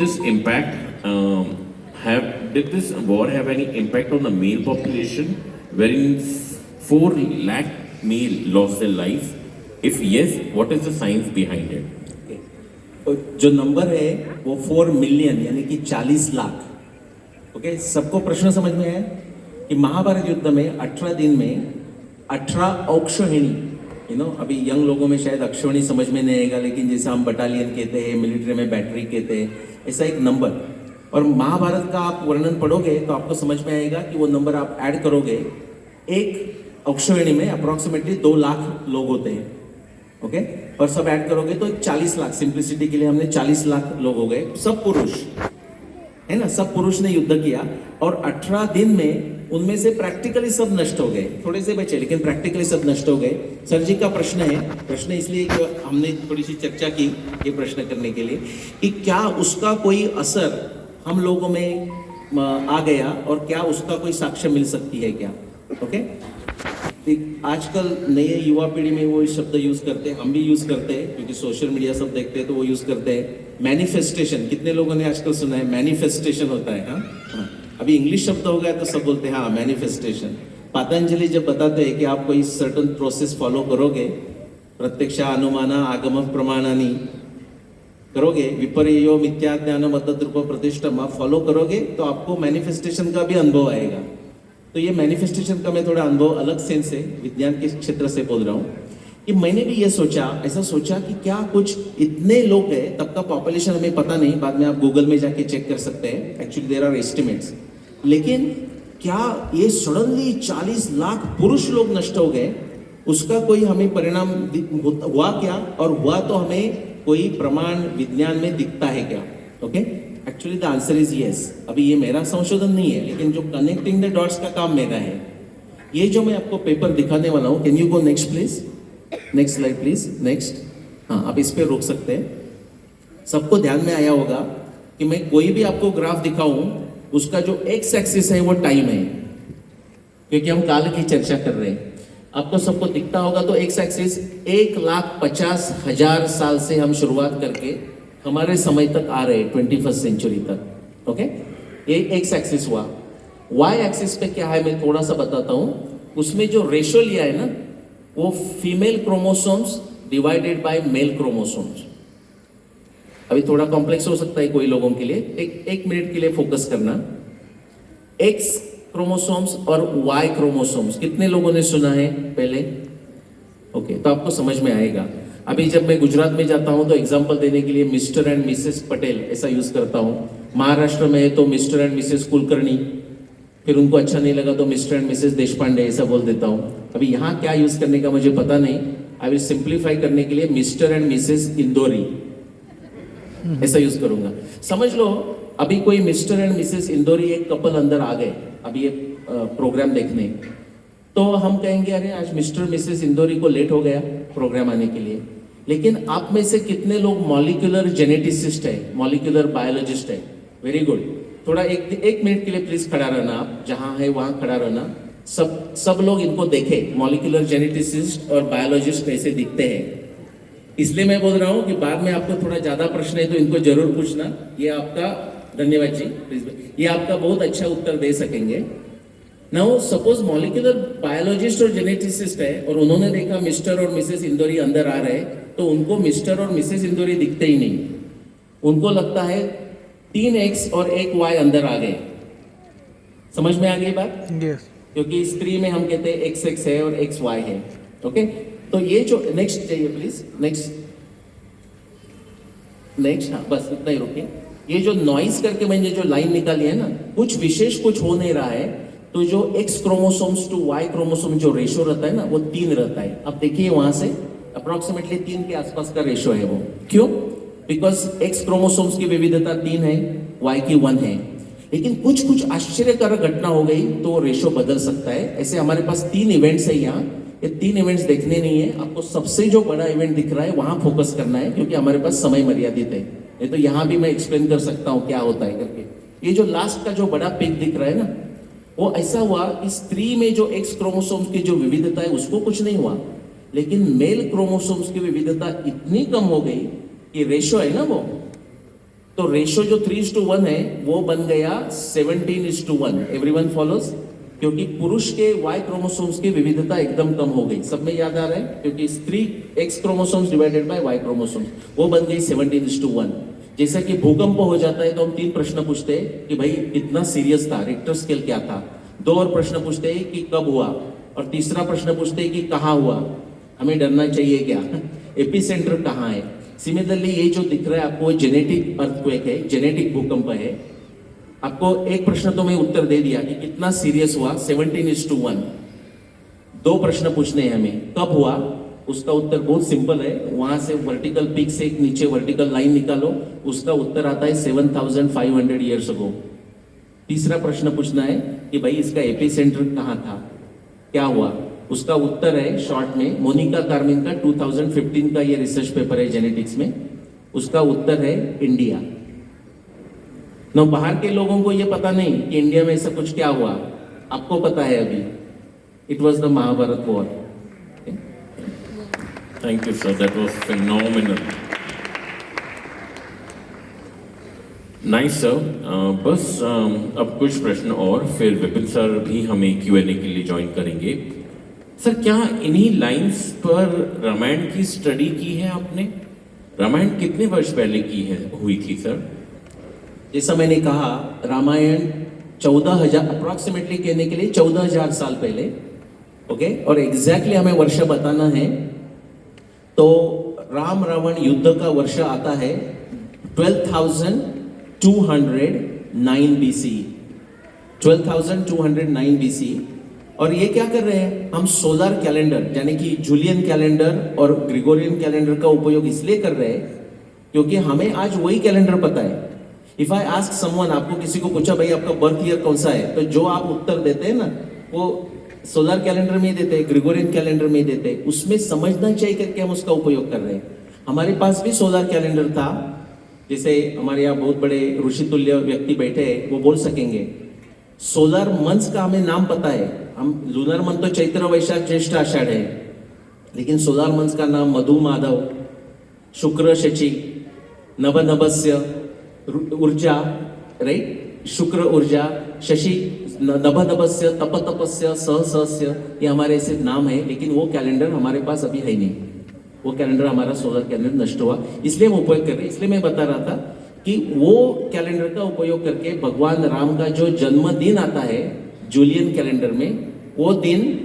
this war have any impact on the male population, wherein 4 lakh male lost their life? If yes, what is the science behind it? जो नंबर है वो 4 मिलियन यानी कि 40 लाख। ओके, सबको प्रश्न समझ में आया कि महाभारत युद्ध में 18 दिन में 18 अक्षौहिणी, अभी यंग लोगों में शायद अक्षौहिणी समझ में नहीं आएगा, लेकिन जैसे हम बटालियन कहते हैं, मिलिट्री में बैटरी कहते हैं, ऐसा एक नंबर। और महाभारत का आप वर्णन पढ़ोगे तो आपको समझ में आएगा कि वो नंबर आप ऐड करोगे, एक अक्षौहिणी में अप्रोक्सीमेटली 2 लाख लोग होते हैं। ओके, और सब ऐड करोगे तो 40 लाख, सिंप्लिसिटी के लिए हमने 40 लाख लोग हो गए, सब पुरुष है ना, सब पुरुष ने युद्ध किया। और 18 दिन में उनमें से प्रैक्टिकली सब नष्ट हो गए, थोड़े से बचे लेकिन प्रैक्टिकली सब नष्ट हो गए। सर जी का प्रश्न है, प्रश्न इसलिए कि हमने थोड़ी सी चर्चा की ये प्रश्न करने के लिए कि क्या उसका कोई असर हम लोगों में आ गया और क्या उसका कोई साक्ष्य मिल सकती है क्या। ओके, आजकल नए युवा पीढ़ी में वो शब्द यूज करते हैं, हम भी यूज करते हैं क्योंकि सोशल मीडिया सब देखते हैं तो वो यूज करते हैं। मैनिफेस्टेशन, कितने लोगों ने आजकल सुना है मैनिफेस्टेशन होता है। हाँ, अभी इंग्लिश शब्द हो गया तो सब बोलते हैं हाँ मैनिफेस्टेशन। पतंजलि जब बताते हैं कि आप कोई सर्टन प्रोसेस फॉलो करोगे, प्रत्यक्ष अनुमाना आगम प्रमाणानी करोगे, विपर्यो मिथ्या ज्ञान मदद रूप प्रतिष्ठम आप फॉलो करोगे तो आपको मैनिफेस्टेशन का भी अनुभव आएगा। तो ये मैनिफेस्टेशन का मैं थोड़ा अनुभव अलग सेंस से विज्ञान के क्षेत्र से बोल रहा हूँ कि मैंने भी ये सोचा, ऐसा सोचा कि क्या कुछ इतने लोग हैं, तब का पॉपुलेशन हमें पता नहीं, बाद में आप गूगल में जाके चेक कर सकते हैं, एक्चुअली देयर आर एस्टिमेट्स, लेकिन क्या ये सडनली 40 लाख पुरुष लोग नष्ट हो गए, उसका कोई हमें परिणाम हुआ क्या, और हुआ तो हमें कोई प्रमाण विज्ञान में दिखता है क्या। Okay, actually the answer is yes. अभी ये मेरा संशोधन नहीं है, लेकिन जो कनेक्टिंग द डॉट्स का काम मेरा है। ये जो मैं आपको पेपर दिखाने वाला हूँ, can you go next please, next slide please, next. हाँ, आप इस पे रोक सकते हैं। सबको ध्यान में आया होगा कि मैं कोई भी आपको ग्राफ दिखाऊं, उसका जो एक्स एक्सिस है वो टाइम है, क्योंकि हम काल की चर्चा कर रहे हैं। आपको सबको दिखता होगा तो एक्स एक्सिस 1,50,000 साल से हम शुरुआत करके हमारे समय तक आ रहे हैं, 21st सेंचुरी तक। ओके, ये एक्स एक्सिस हुआ। वाई एक्सिस पे क्या है मैं थोड़ा सा बताता हूँ। उसमें जो रेशो लिया है ना, वो female chromosomes divided by male chromosomes. अभी थोड़ा कॉम्प्लेक्स हो सकता है कोई लोगों के लिए, एक मिनट के लिए फोकस करना। एक्स क्रोमोसोम्स और वाई क्रोमोसोम्स, कितने लोगों ने सुना है पहले? ओके, तो आपको समझ में आएगा। अभी जब मैं गुजरात में जाता हूं तो एग्जांपल देने के लिए मिस्टर एंड मिसेस पटेल ऐसा यूज करता हूं। महाराष्ट्र में है तो मिस्टर एंड मिसेस कुलकर्णी, फिर उनको अच्छा नहीं लगा तो मिस्टर एंड मिसेस देशपांडे ऐसा बोल देता हूं। अभी यहाँ क्या यूज करने का मुझे पता नहीं, आई विल सिंप्लीफाई करने के लिए मिस्टर एंड मिसेस इंदौरी ऐसा यूज करूंगा। समझ लो अभी कोई मिस्टर एंड मिसेस इंदौरी एक कपल अंदर आ गए अभी ये प्रोग्राम देखने, तो हम कहेंगे अरे आज मिस्टर मिसेस इंदौरी को लेट हो गया प्रोग्राम आने के लिए। लेकिन आप में से कितने लोग मॉलिक्यूलर जेनेटिसिस्ट है, मॉलिक्यूलर बायोलॉजिस्ट है? Very good. थोड़ा एक मिनट के लिए प्लीज खड़ा रहना, आप जहां है वहां खड़ा रहना। सब लोग इनको देखे, मॉलिक्यूलर जेनेटिसिस्ट और बायोलॉजिस्ट ऐसे दिखते हैं। इसलिए मैं बोल रहा हूं कि बाद में आपको थोड़ा ज्यादा प्रश्न है तो इनको जरूर पूछना। ये आपका, धन्यवाद जी, प्लीज, ये आपका बहुत अच्छा उत्तर दे सकेंगे। नाउ सपोज मॉलिक्यूलर बायोलॉजिस्ट और जेनेटिसिस्ट है और उन्होंने देखा मिस्टर और मिसेस इंदौरी अंदर आ रहे, तो उनको मिस्टर और मिसेस इंदौरी दिखते ही नहीं, उनको लगता है 3 एक्स और 1 वाई अंदर आ गए। समझ में आ गई बात? यस। क्योंकि स्त्री में हम कहते हैं एक्स एक्स है और एक्स वाई है। ओके, तो ये जो नेक्स्ट चाहिए प्लीज, नेक्स्ट, हाँ बस इतना ही रुकिए। ये जो नॉइज करके मैंने जो लाइन निकाली है ना, कुछ विशेष कुछ हो नहीं रहा है, तो जो x chromosomes to Y chromosome जो रेशो रहता है ना, वो 3 रहता है। अब देखिए वहां से अप्रोक्सीमेटली 3 के आसपास का रेशो है वो। क्यों? बिकॉज एक्स क्रोमोसोम्स की विविधता 3 है, वाई की 1 है। लेकिन कुछ आश्चर्यकारक घटना हो गई तो वो रेशो बदल सकता है। ऐसे हमारे पास 3 इवेंट्स है यहाँ, ये 3 इवेंट्स देखने नहीं है आपको। सबसे जो बड़ा इवेंट दिख रहा है वहां फोकस करना है, क्योंकि हमारे पास समय मर्यादित है। नहीं तो यहाँ भी मैं एक्सप्लेन कर सकता हूँ क्या होता है करके। ये जो लास्ट का जो बड़ा पिक दिख रहा है ना, वो ऐसा हुआ कि स्त्री में जो एक्स क्रोमोसोम्स की जो विविधता है उसको कुछ नहीं हुआ, लेकिन मेल क्रोमोसोम्स की विविधता इतनी कम हो गई कि रेशो है ना वो, तो रेशो जो 3:1 है वो बन गया 17:1। Everyone follows? क्योंकि पुरुष के वाई क्रोमोसोम्स की विविधता एकदम कम हो गई। सब में याद आ रहा है, क्योंकि स्त्री X chromosomes divided by Y chromosomes, वो बन गई 17:1। जैसा कि भूकंप हो जाता है तो हम 3 प्रश्न पूछते हैं कि भाई कितना सीरियस था, रिक्टर स्केल क्या था। 2 और प्रश्न पूछते हैं कि कब हुआ, और तीसरा प्रश्न पूछते हैं कि कहाँ हुआ, हमें डरना चाहिए क्या, एपिसेंटर कहाँ है। सिमिलरली ये जो दिख रहा है आपको जेनेटिक अर्थक्वेक है, जेनेटिक भूकंप है। आपको एक प्रश्न तो मैं उत्तर दे दिया कि कितना सीरियस हुआ, 17:1। 2 प्रश्न पूछने हैं हमें, कब हुआ, उसका उत्तर बहुत सिंपल है। वहां से वर्टिकल पीक से एक नीचे वर्टिकल लाइन निकालो, उसका उत्तर आता है 7500 ईयर्स अगो। तीसरा प्रश्न पूछना है कि भाई इसका एपिसेंटर कहाँ था, क्या हुआ, उसका उत्तर है शॉर्ट में मोनिका कार्मिन का 2015 का ये रिसर्च पेपर है जेनेटिक्स में, उसका उत्तर है इंडिया। ना बाहर के लोगों को ये पता नहीं कि इंडिया में ऐसा कुछ क्या हुआ, आपको पता है अभी, it was the Mahabharat war. Thank you, sir. That was phenomenal. Nice, sir. बस अब कुछ प्रश्न और फिर विपिन सर भी हमें Q&A के लिए ज्वाइन करेंगे। सर, क्या इन्हीं लाइंस पर रामायण की स्टडी की है आपने? रामायण कितने वर्ष पहले हुई थी सर? जैसा मैंने कहा, रामायण 14,000 अप्रोक्सीमेटली कहने के लिए 14,000 साल पहले, ओके। और एग्जैक्टली हमें वर्ष बताना है तो राम रावण युद्ध का वर्ष आता है 12,209 BC, 12,209 BC। और ये क्या कर रहे हैं, हम सोलर कैलेंडर यानी कि जूलियन कैलेंडर और ग्रिगोरियन कैलेंडर का उपयोग इसलिए कर रहे हैं क्योंकि हमें आज वही कैलेंडर पता है। इफ आई आस्क समवन, आपको किसी को पूछा भाई आपका बर्थ ईयर कौन सा है, तो जो आप उत्तर देते हैं ना वो सोलर कैलेंडर में ही देते हैं, ग्रिगोरियन कैलेंडर में ही देते हैं। उसमें समझना चाहिए करके हम उसका उपयोग कर रहे हैं। हमारे पास भी सोलर कैलेंडर था, जैसे हमारे यहाँ बहुत बड़े ऋषि तुल्य व्यक्ति बैठे हैं, वो बोल सकेंगे। सोलर मंथ्स का हमें नाम पता है, हम लूनर मंथ तो चैत्र वैशाख ज्येष्ठ आषाढ़ है, लेकिन सोलर मंथ्स का नाम मधु माधव, शुक्र शची, नभ नभस्य ऊर्जा, राइट, शुक्र ऊर्जा, शशि नभ नभस्य, तप तपस्य, सह सहस्य, ये हमारे ऐसे नाम है। लेकिन वो कैलेंडर हमारे पास अभी है नहीं, वो कैलेंडर हमारा सोलर कैलेंडर नष्ट हुआ, इसलिए हम उपयोग कर रहे हैं। इसलिए मैं बता रहा था कि वो कैलेंडर का उपयोग करके भगवान राम का जो जन्मदिन आता है जूलियन कैलेंडर में, वो दिन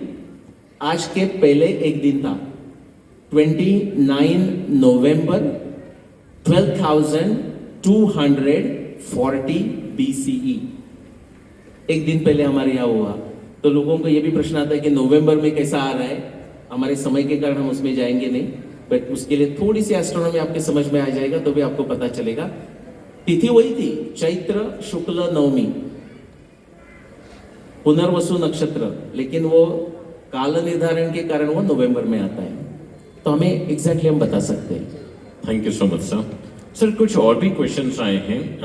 आज के पहले एक दिन था, 29 नवंबर 12,240 BCE, एक दिन पहले हमारे यहाँ हुआ। तो लोगों को ये भी प्रश्न आता है कि नवंबर में कैसा आ रहा है, हमारे समय के कारण हम उसमें जाएंगे नहीं, बट उसके लिए थोड़ी सी एस्ट्रोनॉमी आपके समझ में आ जाएगा तो भी आपको पता चलेगा। तिथि वही थी, चैत्र शुक्ल नवमी, पुनर्वसु नक्षत्र, लेकिन वो काल निर्धारण के कारण वो नवंबर में आता है, तो हमें एग्जैक्टली हम बता सकते हैं। Thank you so much sir. Sir, कुछ और भी क्वेश्चंस आए हैं।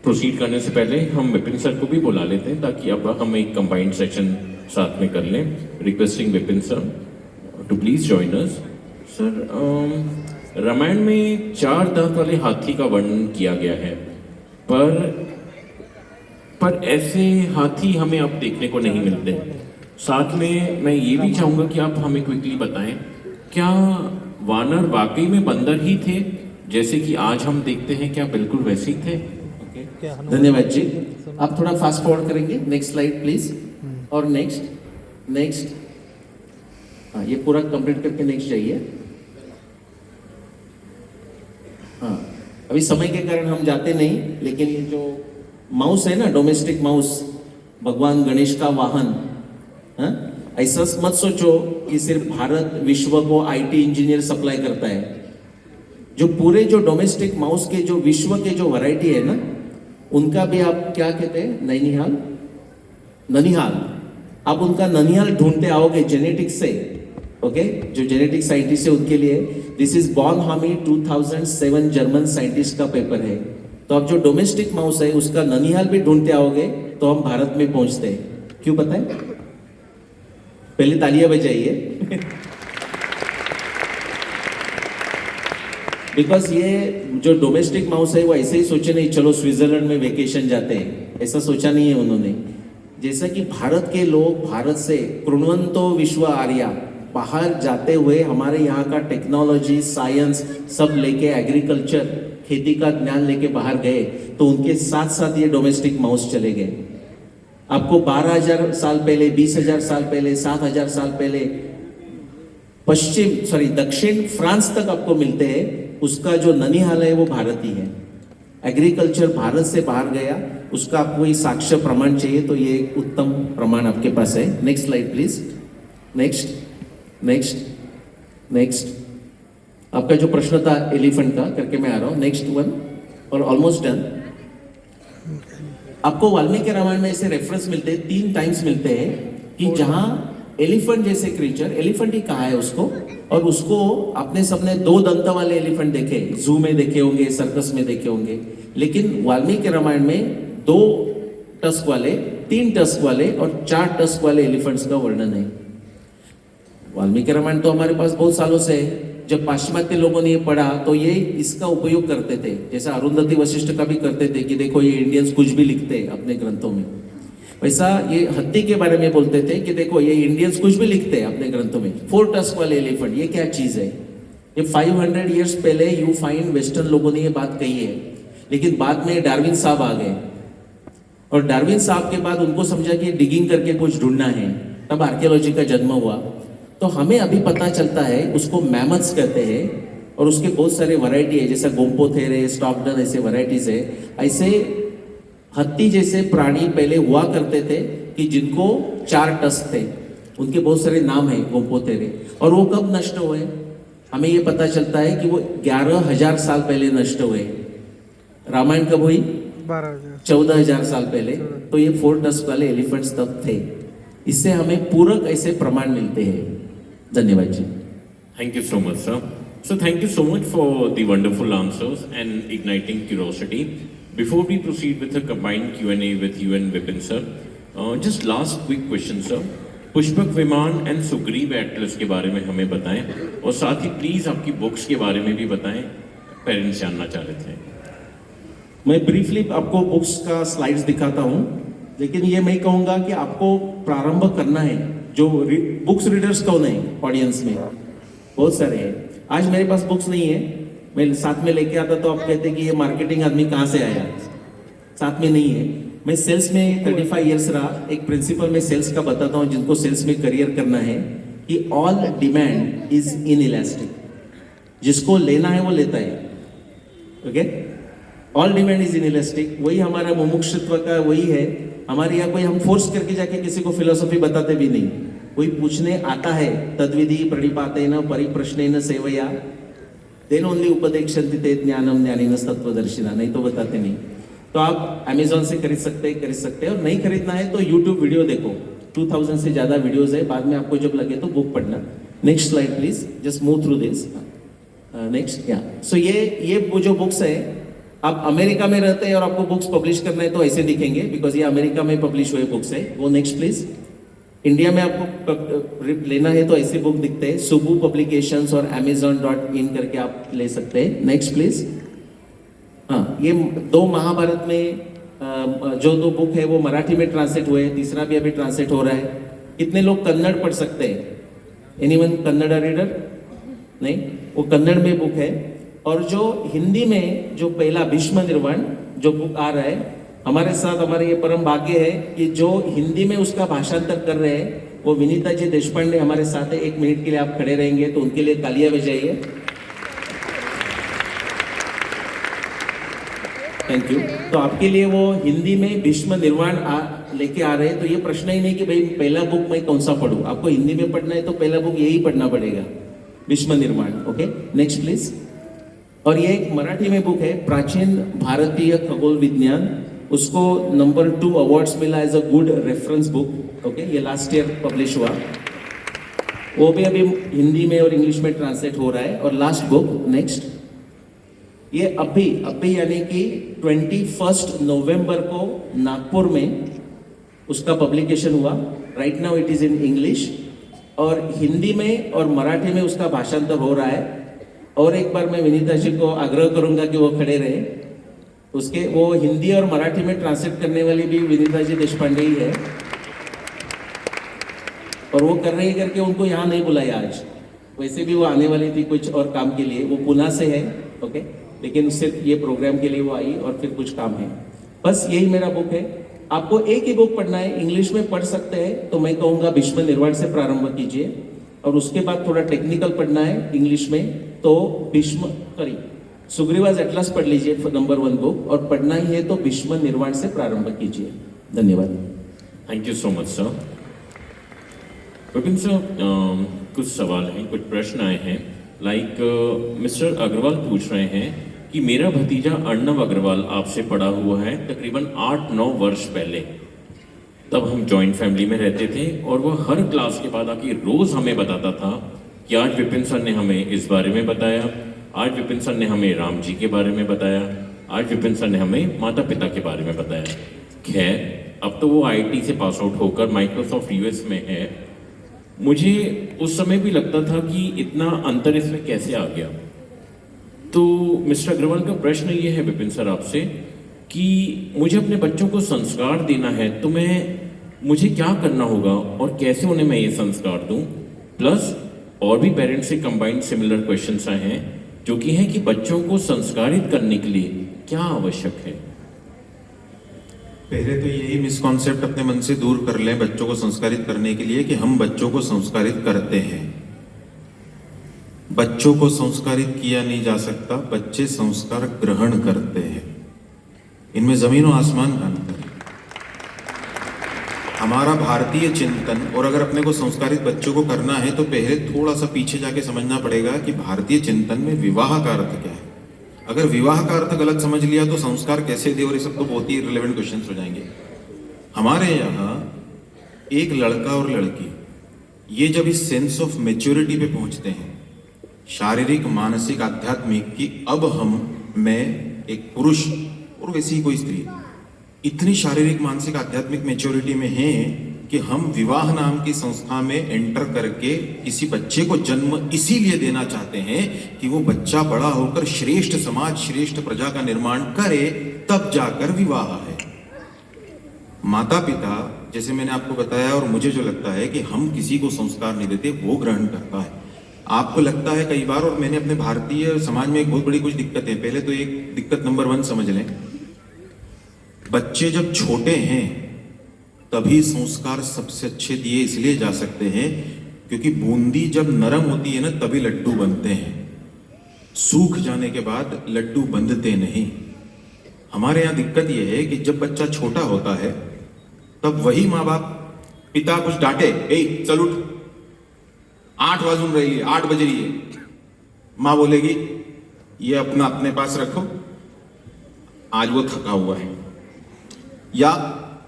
प्रोसीड करने से पहले हम विपिन सर को भी बुला लेते हैं ताकि अब हम एक कंबाइंड सेक्शन साथ में कर लें। Requesting Vipin sir to please join us. Sir, Ramayan में 4 दांत वाले हाथी का वर्णन किया गया है, पर ऐसे हाथी हमें अब देखने को नहीं मिलते। साथ में मैं ये भी चाहूंगा कि आप हमें क्विकली बताएं, क्या वानर वाकई में बंदर ही थे जैसे कि आज हम देखते हैं, क्या बिल्कुल वैसे ही थे? धन्यवाद जी। आप थोड़ा फास्ट फॉरवर्ड करेंगे, नेक्स्ट स्लाइड प्लीज, और नेक्स्ट नेक्स्ट, हाँ ये पूरा कंप्लीट करके नेक्स्ट जाइए। हाँ, अभी समय के कारण हम जाते नहीं, लेकिन ये जो माउस है ना, डोमेस्टिक माउस, भगवान गणेश का वाहन, हाँ, ऐसा मत सोचो कि सिर्फ भारत विश्व को आईटी इंजीनियर सप्लाई करता है। जो पूरे जो डोमेस्टिक माउस के जो विश्व के जो वैरायटी है ना, उनका भी आप क्या कहते हैं, नैनीहाल, ननिहाल, आप उनका ननिहाल ढूंढते आओगे जेनेटिक्स से, ओके, जो जेनेटिक साइंटिस्ट है उनके लिए। दिस इज बॉर्न हामी 2007 जर्मन साइंटिस्ट का पेपर है। तो आप जो डोमेस्टिक माउस है उसका ननिहाल भी ढूंढते आओगे तो हम भारत में पहुंचते हैं। क्यों पता है? पहले तालियां बजाइए। बिकॉज ये जो डोमेस्टिक माउस है वो ऐसे ही सोचे नहीं चलो स्विट्जरलैंड में वेकेशन जाते हैं, ऐसा सोचा नहीं है उन्होंने। जैसा कि भारत के लोग भारत से कृण्वन्तो विश्व आर्या बाहर जाते हुए हमारे यहाँ का टेक्नोलॉजी साइंस सब लेके एग्रीकल्चर खेती का ज्ञान लेके बाहर गए, तो उनके साथ साथ ये डोमेस्टिक माउस चले गए। आपको 12,000 साल पहले, 20,000 साल पहले, 7,000 साल पहले दक्षिण फ्रांस तक आपको मिलते हैं। उसका जो ननिहाल है वो भारतीय है। एग्रीकल्चर भारत से बाहर गया, उसका आपको ये साक्ष्य प्रमाण चाहिए, तो ये एक उत्तम प्रमाण आपके पास है। Next slide please. Next next next आपका जो प्रश्न था एलिफेंट का करके मैं आ रहा हूं। नेक्स्ट वन और ऑलमोस्ट डन। आपको वाल्मीकि रामायण में ऐसे रेफरेंस मिलते हैं, 3 टाइम्स मिलते हैं कि जहां एलिफेंट जैसे क्रीचर, एलिफेंट ही कहा है उसको, और उसको आपने सबने 2 दंत वाले एलिफेंट देखे, जू में देखे होंगे, सर्कस में देखे होंगे, लेकिन वाल्मीकि रामायण में 2 टस्क वाले, 3 टस्क वाले और 4 टस्क वाले एलिफेंट्स का वर्णन है। वाल्मीकि रामायण तो हमारे पास बहुत सालों से है। जब पाश्चात्य लोगों ने ये पढ़ा तो ये इसका उपयोग करते थे, जैसा अरुंधति वशिष्ठ का भी करते थे कि देखो ये इंडियंस कुछ भी लिखते हैं अपने ग्रंथों में, वैसा ये हत्ती के बारे में बोलते थे कि देखो ये इंडियंस कुछ भी लिखते हैं अपने ग्रंथों में। 4 टस्क वाले एलिफेंट, ये क्या चीज है? ये 500 ईयर्स पहले यू फाइंड वेस्टर्न लोगों ने ये बात कही है, लेकिन बाद में डार्विन साहब आ गए, और डार्विन साहब के बाद उनको समझा कि डिगिंग करके कुछ ढूंढना है, तब आर्कियोलॉजी का जन्म हुआ। तो हमें अभी पता चलता है, उसको मैमथ्स कहते हैं, और उसके बहुत सारे वैरायटी है, जैसा गोम्पोथेरे, स्टॉकडन, ऐसे वैरायटीज है। ऐसे हत्ती जैसे प्राणी पहले हुआ करते थे कि जिनको 4 टस्क थे, उनके बहुत सारे नाम है गोम्पोथेरे, और वो कब नष्ट हुए? हमें ये पता चलता है कि वो 11,000 साल पहले नष्ट हुए। रामायण कब हुई? 12,000। 14,000 साल पहले। तो ये 4 टस्क वाले एलिफेंट्स तब थे। इससे हमें पूरक ऐसे प्रमाण मिलते हैं। धन्यवाद जी। Thank you so much, sir. So thank you so much for the wonderful answers and igniting curiosity. Before we proceed with a combined Q&A with you and Vipin sir, just last quick question sir. Pushpak विमान and Sugriva Atlas के बारे में हमें बताएं, और साथ ही please आपकी books के बारे में भी बताएं, पेरेंट्स जानना चाह रहे थे। मैं ब्रीफली आपको बुक्स का स्लाइड्स दिखाता हूं, लेकिन ये मैं कहूंगा कि आपको प्रारंभ करना है। जो बुक्स रीडर्स कौन है ऑडियंस में? बहुत सारे हैं। आज मेरे पास बुक्स नहीं है, मैं साथ में लेके आता तो आप कहते कि ये मार्केटिंग आदमी कहाँ से आया, साथ में नहीं है। मैं सेल्स में 35 इयर्स रहा। एक प्रिंसिपल मैं सेल्स का बताता हूँ जिनको सेल्स में करियर करना है, कि ऑल डिमांड इज इनइलास्टिक। जिसको लेना है वो लेता है। Okay, all demand is inelastic. वही हमारा मुमुक्षुत्व का वही है। हमारे यहाँ कोई हम फोर्स करके जाके किसी को फिलोसॉफी बताते भी नहीं। कोई पूछने आता है, तद्विधि प्रणिपातेन परिप्रश्नेन सेवया देन ओनली उपदेक्षन्ति ते ज्ञानम ज्ञानिन तत्वदर्शिना, नहीं तो बताते नहीं। तो आप अमेजोन से खरीद सकते हैं, और नहीं खरीदना है तो यूट्यूब वीडियो देखो, 2000 से ज्यादा वीडियोस है। बाद में आपको जब लगे तो बुक पढ़ना। Next slide please, just move through this. Next, या सो ये जो बुक्स है, आप अमेरिका में रहते हैं और आपको बुक्स पब्लिश करना है तो ऐसे दिखेंगे, बिकॉज ये अमेरिका में पब्लिश हुए बुक्स है। वो नेक्स्ट प्लीज। इंडिया में आपको लेना है तो ऐसे बुक दिखते हैं, सुबु पब्लिकेशंस और amazon.in करके आप ले सकते हैं। Next please. हाँ, ये 2 महाभारत में जो 2 बुक है वो मराठी में ट्रांसलेट हुए हैं, तीसरा भी अभी ट्रांसलेट हो रहा है। कितने लोग कन्नड़ पढ़ सकते हैं? Anyone Kannada reader? नहीं, वो कन्नड़ में बुक है। और जो हिंदी में जो पहला भीष्म निर्वाण जो बुक आ रहा है, हमारे साथ हमारे ये परम भाग्य है कि जो हिंदी में उसका भाषांतर कर रहे हैं वो विनीता जी देशपांडे हमारे साथ है। 1 मिनट के लिए आप खड़े रहेंगे तो उनके लिए तालियां बजाइए। Thank you. तो आपके लिए वो हिंदी में भीष्म निर्वाण लेके आ रहे हैं। तो ये प्रश्न ही नहीं कि भाई पहला बुक मैं कौन सा पढ़ूं, आपको हिंदी में पढ़ना है तो पहला बुक यही पढ़ना पड़ेगा, भीष्म निर्वाण। Okay, next please. और ये एक मराठी में बुक है, प्राचीन भारतीय खगोल विज्ञान। उसको नंबर 2 अवार्ड्स मिला as a good reference book. Okay, ये लास्ट ईयर पब्लिश हुआ। वो भी अभी हिंदी में और इंग्लिश में ट्रांसलेट हो रहा है। और लास्ट बुक, नेक्स्ट, ये अभी यानी कि 21 नवंबर को नागपुर में उसका पब्लिकेशन हुआ। Right now it is in English, और हिंदी में और मराठी में उसका भाषांतर हो रहा है। और एक बार मैं विनीता जी को आग्रह करूंगा कि वो खड़े रहे। उसके वो हिंदी और मराठी में ट्रांसलेट करने वाली भी विनीता जी देशपांडे ही है। और वो कर रही करके उनको यहाँ नहीं बुलाया आज। वैसे भी वो आने वाली थी कुछ और काम के लिए, वो पुणे से है, ओके, लेकिन सिर्फ ये प्रोग्राम के लिए वो आई और फिर कुछ काम है। बस यही मेरा बुक है। आपको एक ही बुक पढ़ना है, इंग्लिश में पढ़ सकते हैं तो मैं कहूँगा भीष्म निर्वाण से प्रारंभ कीजिए, और उसके बाद थोड़ा टेक्निकल पढ़ना है इंग्लिश में तो भीष्म सुग्रीवाज एटलस पढ़ लीजिए, नंबर 1 बुक, और पढ़ना ही है तो भीष्म निर्वाण से प्रारंभ कीजिए। धन्यवाद। Thank you so much sir. Vipin sir, कुछ सवाल हैं, कुछ प्रश्न आए हैं। लाइक मिस्टर अग्रवाल पूछ रहे हैं कि मेरा भतीजा अर्णव अग्रवाल आपसे पढ़ा हुआ है तकरीबन 8-9 वर्ष पहले। तब हम जॉइंट फैमिली में रहते थे और वह हर क्लास के बाद आके रोज हमें बताता था कि आज विपिन सर ने हमें इस बारे में बताया, आज विपिन सर ने हमें राम जी के बारे में बताया, आज विपिन सर ने हमें माता पिता के बारे में बताया। खैर अब तो वो आईटी से पास आउट होकर माइक्रोसॉफ्ट यूएस में है। मुझे उस समय भी लगता था कि इतना अंतर इसमें कैसे आ गया। तो मिस्टर अग्रवाल का प्रश्न ये है विपिन सर आपसे कि मुझे अपने बच्चों को संस्कार देना है तो मुझे क्या करना होगा और कैसे उन्हें मैं ये संस्कार दूं। प्लस और भी पेरेंट्स से कंबाइंड सिमिलर क्वेश्चंस आए हैं जो कि हैं कि बच्चों को संस्कारित करने के लिए क्या आवश्यक है। पहले तो यही मिसकॉन्सेप्ट अपने मन से दूर कर लें बच्चों को संस्कारित करने के लिए कि हम बच्चों को संस्कारित करते हैं। बच्चों को संस्कारित किया नहीं जा सकता, बच्चे संस्कार ग्रहण करते हैं। इनमें जमीन और आसमान का अंतर है। हमारा भारतीय चिंतन, और अगर अपने को संस्कारित बच्चों को करना है तो पहले थोड़ा सा पीछे जाके समझना पड़ेगा कि भारतीय चिंतन में विवाह का अर्थ क्या है। अगर विवाह का अर्थ गलत समझ लिया तो संस्कार कैसे दे, और ये सब तो बहुत ही रिलेवेंट क्वेश्चन हो जाएंगे। हमारे यहाँ एक लड़का और लड़की ये जब इस सेंस ऑफ मेच्योरिटी पे पहुंचते हैं, शारीरिक मानसिक आध्यात्मिक, कि अब मैं एक पुरुष और वैसी ही कोई स्त्री इतनी शारीरिक मानसिक आध्यात्मिक मेच्योरिटी में हैं कि हम विवाह नाम की संस्था में एंटर करके किसी बच्चे को जन्म इसीलिए देना चाहते हैं कि वो बच्चा बड़ा होकर श्रेष्ठ समाज श्रेष्ठ प्रजा का निर्माण करे, तब जाकर विवाह है। माता पिता, जैसे मैंने आपको बताया, और मुझे जो लगता है कि हम किसी को संस्कार नहीं देते, वो ग्रहण करता है। आपको लगता है कई बार, और मैंने अपने भारतीय समाज में एक बहुत बड़ी कुछ दिक्कत है। पहले तो एक दिक्कत नंबर 1 समझ लें, बच्चे जब छोटे हैं तभी संस्कार सबसे अच्छे दिए इसलिए जा सकते हैं क्योंकि बूंदी जब नरम होती है ना तभी लड्डू बनते हैं, सूख जाने के बाद लड्डू बंधते नहीं। हमारे यहाँ दिक्कत यह है कि जब बच्चा छोटा होता है तब वही माँ बाप, पिता कुछ डांटे, ए चल उठ, 8 बाजून रही है, 8 बज रही है, माँ बोलेगी ये अपने पास रखो, आज वो थका हुआ है। या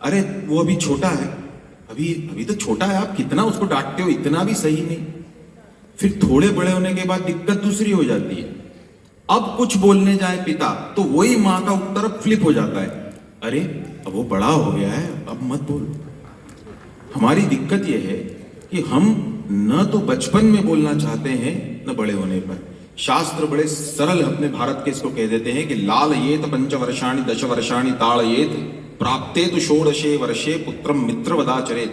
अरे वो अभी छोटा है, अभी तो छोटा है, आप कितना उसको डांटते हो, इतना भी सही नहीं। फिर थोड़े बड़े होने के बाद दिक्कत दूसरी हो जाती है। अब कुछ बोलने जाए पिता तो वही माँ का उत्तर फ्लिप हो जाता है, अरे अब वो बड़ा हो गया है, अब मत बोल। हमारी दिक्कत यह है कि हम न तो बचपन में बोलना चाहते हैं न बड़े होने पर। शास्त्र बड़े सरल अपने भारत के इसको कह देते हैं कि लालयेत 5 वर्षाणि 10 वर्षाणि ताड़येत प्राप्ते तो 16 वर्षे पुत्रम मित्रवदाचरेत।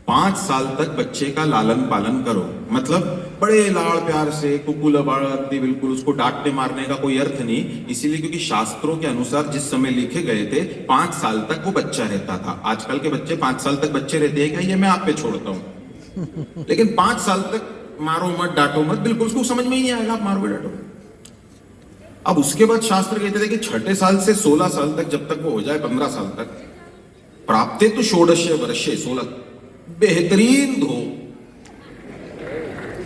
5 साल तक बच्चे का लालन पालन करो, मतलब बड़े लाड़ प्यार से, कुकुल बाड़ी, बिल्कुल उसको डांटने मारने का कोई अर्थ नहीं। इसीलिए क्योंकि शास्त्रों के अनुसार जिस समय लिखे गए थे 5 साल तक वो बच्चा रहता था। आजकल के बच्चे 5 साल तक बच्चे रहते हैं क्या, ये मैं आप पे छोड़ता हूं। लेकिन 5 साल तक मारो मत डांटो मत, बिल्कुल उसको समझ में ही नहीं आएगा आप मारो डांटो। अब उसके बाद शास्त्र कहते थे कि 6 साल से 16 साल तक, जब तक वो हो जाए 15 साल तक, प्राप्ते तो 16 वर्षे, 16 बेहतरीन धो,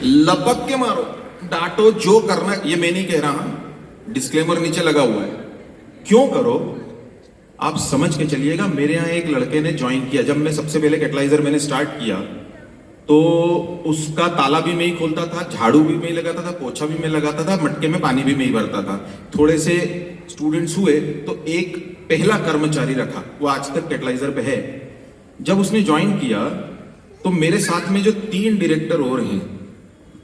लपक के मारो, डांटो, जो करना। ये मैं नहीं कह रहा, डिस्क्लेमर नीचे लगा हुआ है, क्यों करो आप समझ के चलिएगा। मेरे यहाँ एक लड़के ने ज्वाइन किया, जब मैं सबसे पहले कैटलाइजर मैंने स्टार्ट किया तो उसका ताला भी मैं ही खोलता था, झाड़ू भी मैं ही लगाता था, पोछा भी मैं लगाता था, मटके में पानी भी मैं ही भरता था। थोड़े से स्टूडेंट्स हुए तो एक पहला कर्मचारी रखा, वो आज तक कैटलाइजर पे है। जब उसने ज्वाइन किया तो मेरे साथ में जो 3 डायरेक्टर और हैं,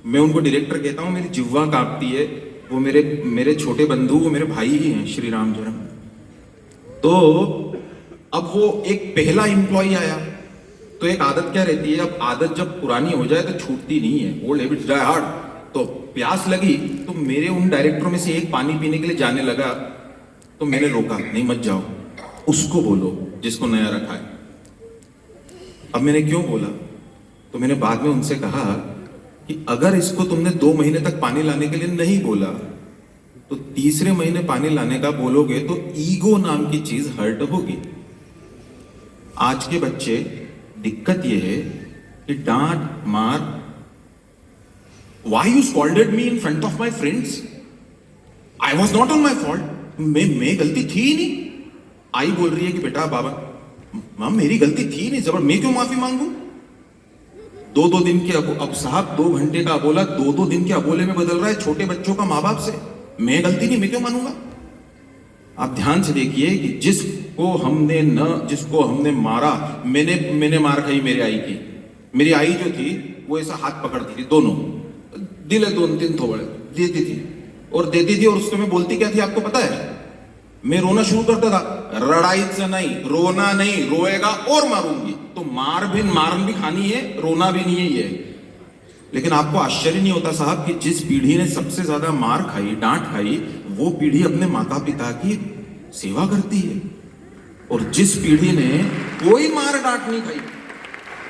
मैं उनको डायरेक्टर कहता हूं, मेरी जिह्वा कांपती है। वो मेरे छोटे बंधु, वो मेरे भाई ही हैं, श्री राम जन्म। तो अब वो एक पहला एम्प्लॉय आया, तो एक आदत क्या रहती है, अब आदत जब पुरानी हो जाए तो छूटती नहीं है, ओल्ड हैबिट्स डाई हार्ड। तो प्यास लगी तो मेरे उन डायरेक्टरों में से एक पानी पीने के लिए जाने लगा, तो मैंने रोका, नहीं मत जाओ, उसको बोलो जिसको नया रखा है। अब मैंने क्यों बोला, तो मैंने बाद में उनसे कहा कि अगर इसको तुमने 2 महीने तक पानी लाने के लिए नहीं बोला, तो तीसरे महीने पानी लाने का बोलोगे तो ईगो नाम की चीज हर्ट होगी। आज के बच्चे, दिक्कत यह है कि डांट मार, why you scolded me in front of my friends, I was not on my fault, मैं गलती थी ही नहीं। आई बोल रही है कि बेटा बाबा मां मेरी गलती थी नहीं, जबर मैं क्यों माफी मांगू। 2-2 दिन के अब साहब 2 घंटे का अबोला 2-2 दिन के अबोले में बदल रहा है छोटे बच्चों का माँ बाप से। मैं गलती नहीं, मैं क्यों मानूंगा। आप ध्यान से देखिए कि जिसको हमने मारा, मैंने मार खाई मेरी आई की। मेरी आई जो थी वो ऐसा हाथ पकड़ती थी, दोनों दिले 2-3 थोबड़े देती थी, और देती थी, और उस समय बोलती क्या थी आपको पता है, मैं रोना शुरू करता था, लड़ाई से नहीं, रोना नहीं, रोएगा और मारूंगी। तो मार भी खानी है, रोना भी नहीं है ये। लेकिन आपको आश्चर्य नहीं होता साहब कि जिस पीढ़ी ने सबसे ज्यादा मार खाई, डांट खाई, वो पीढ़ी अपने माता पिता की सेवा करती है। और जिस पीढ़ी ने कोई मार डांट नहीं खाई,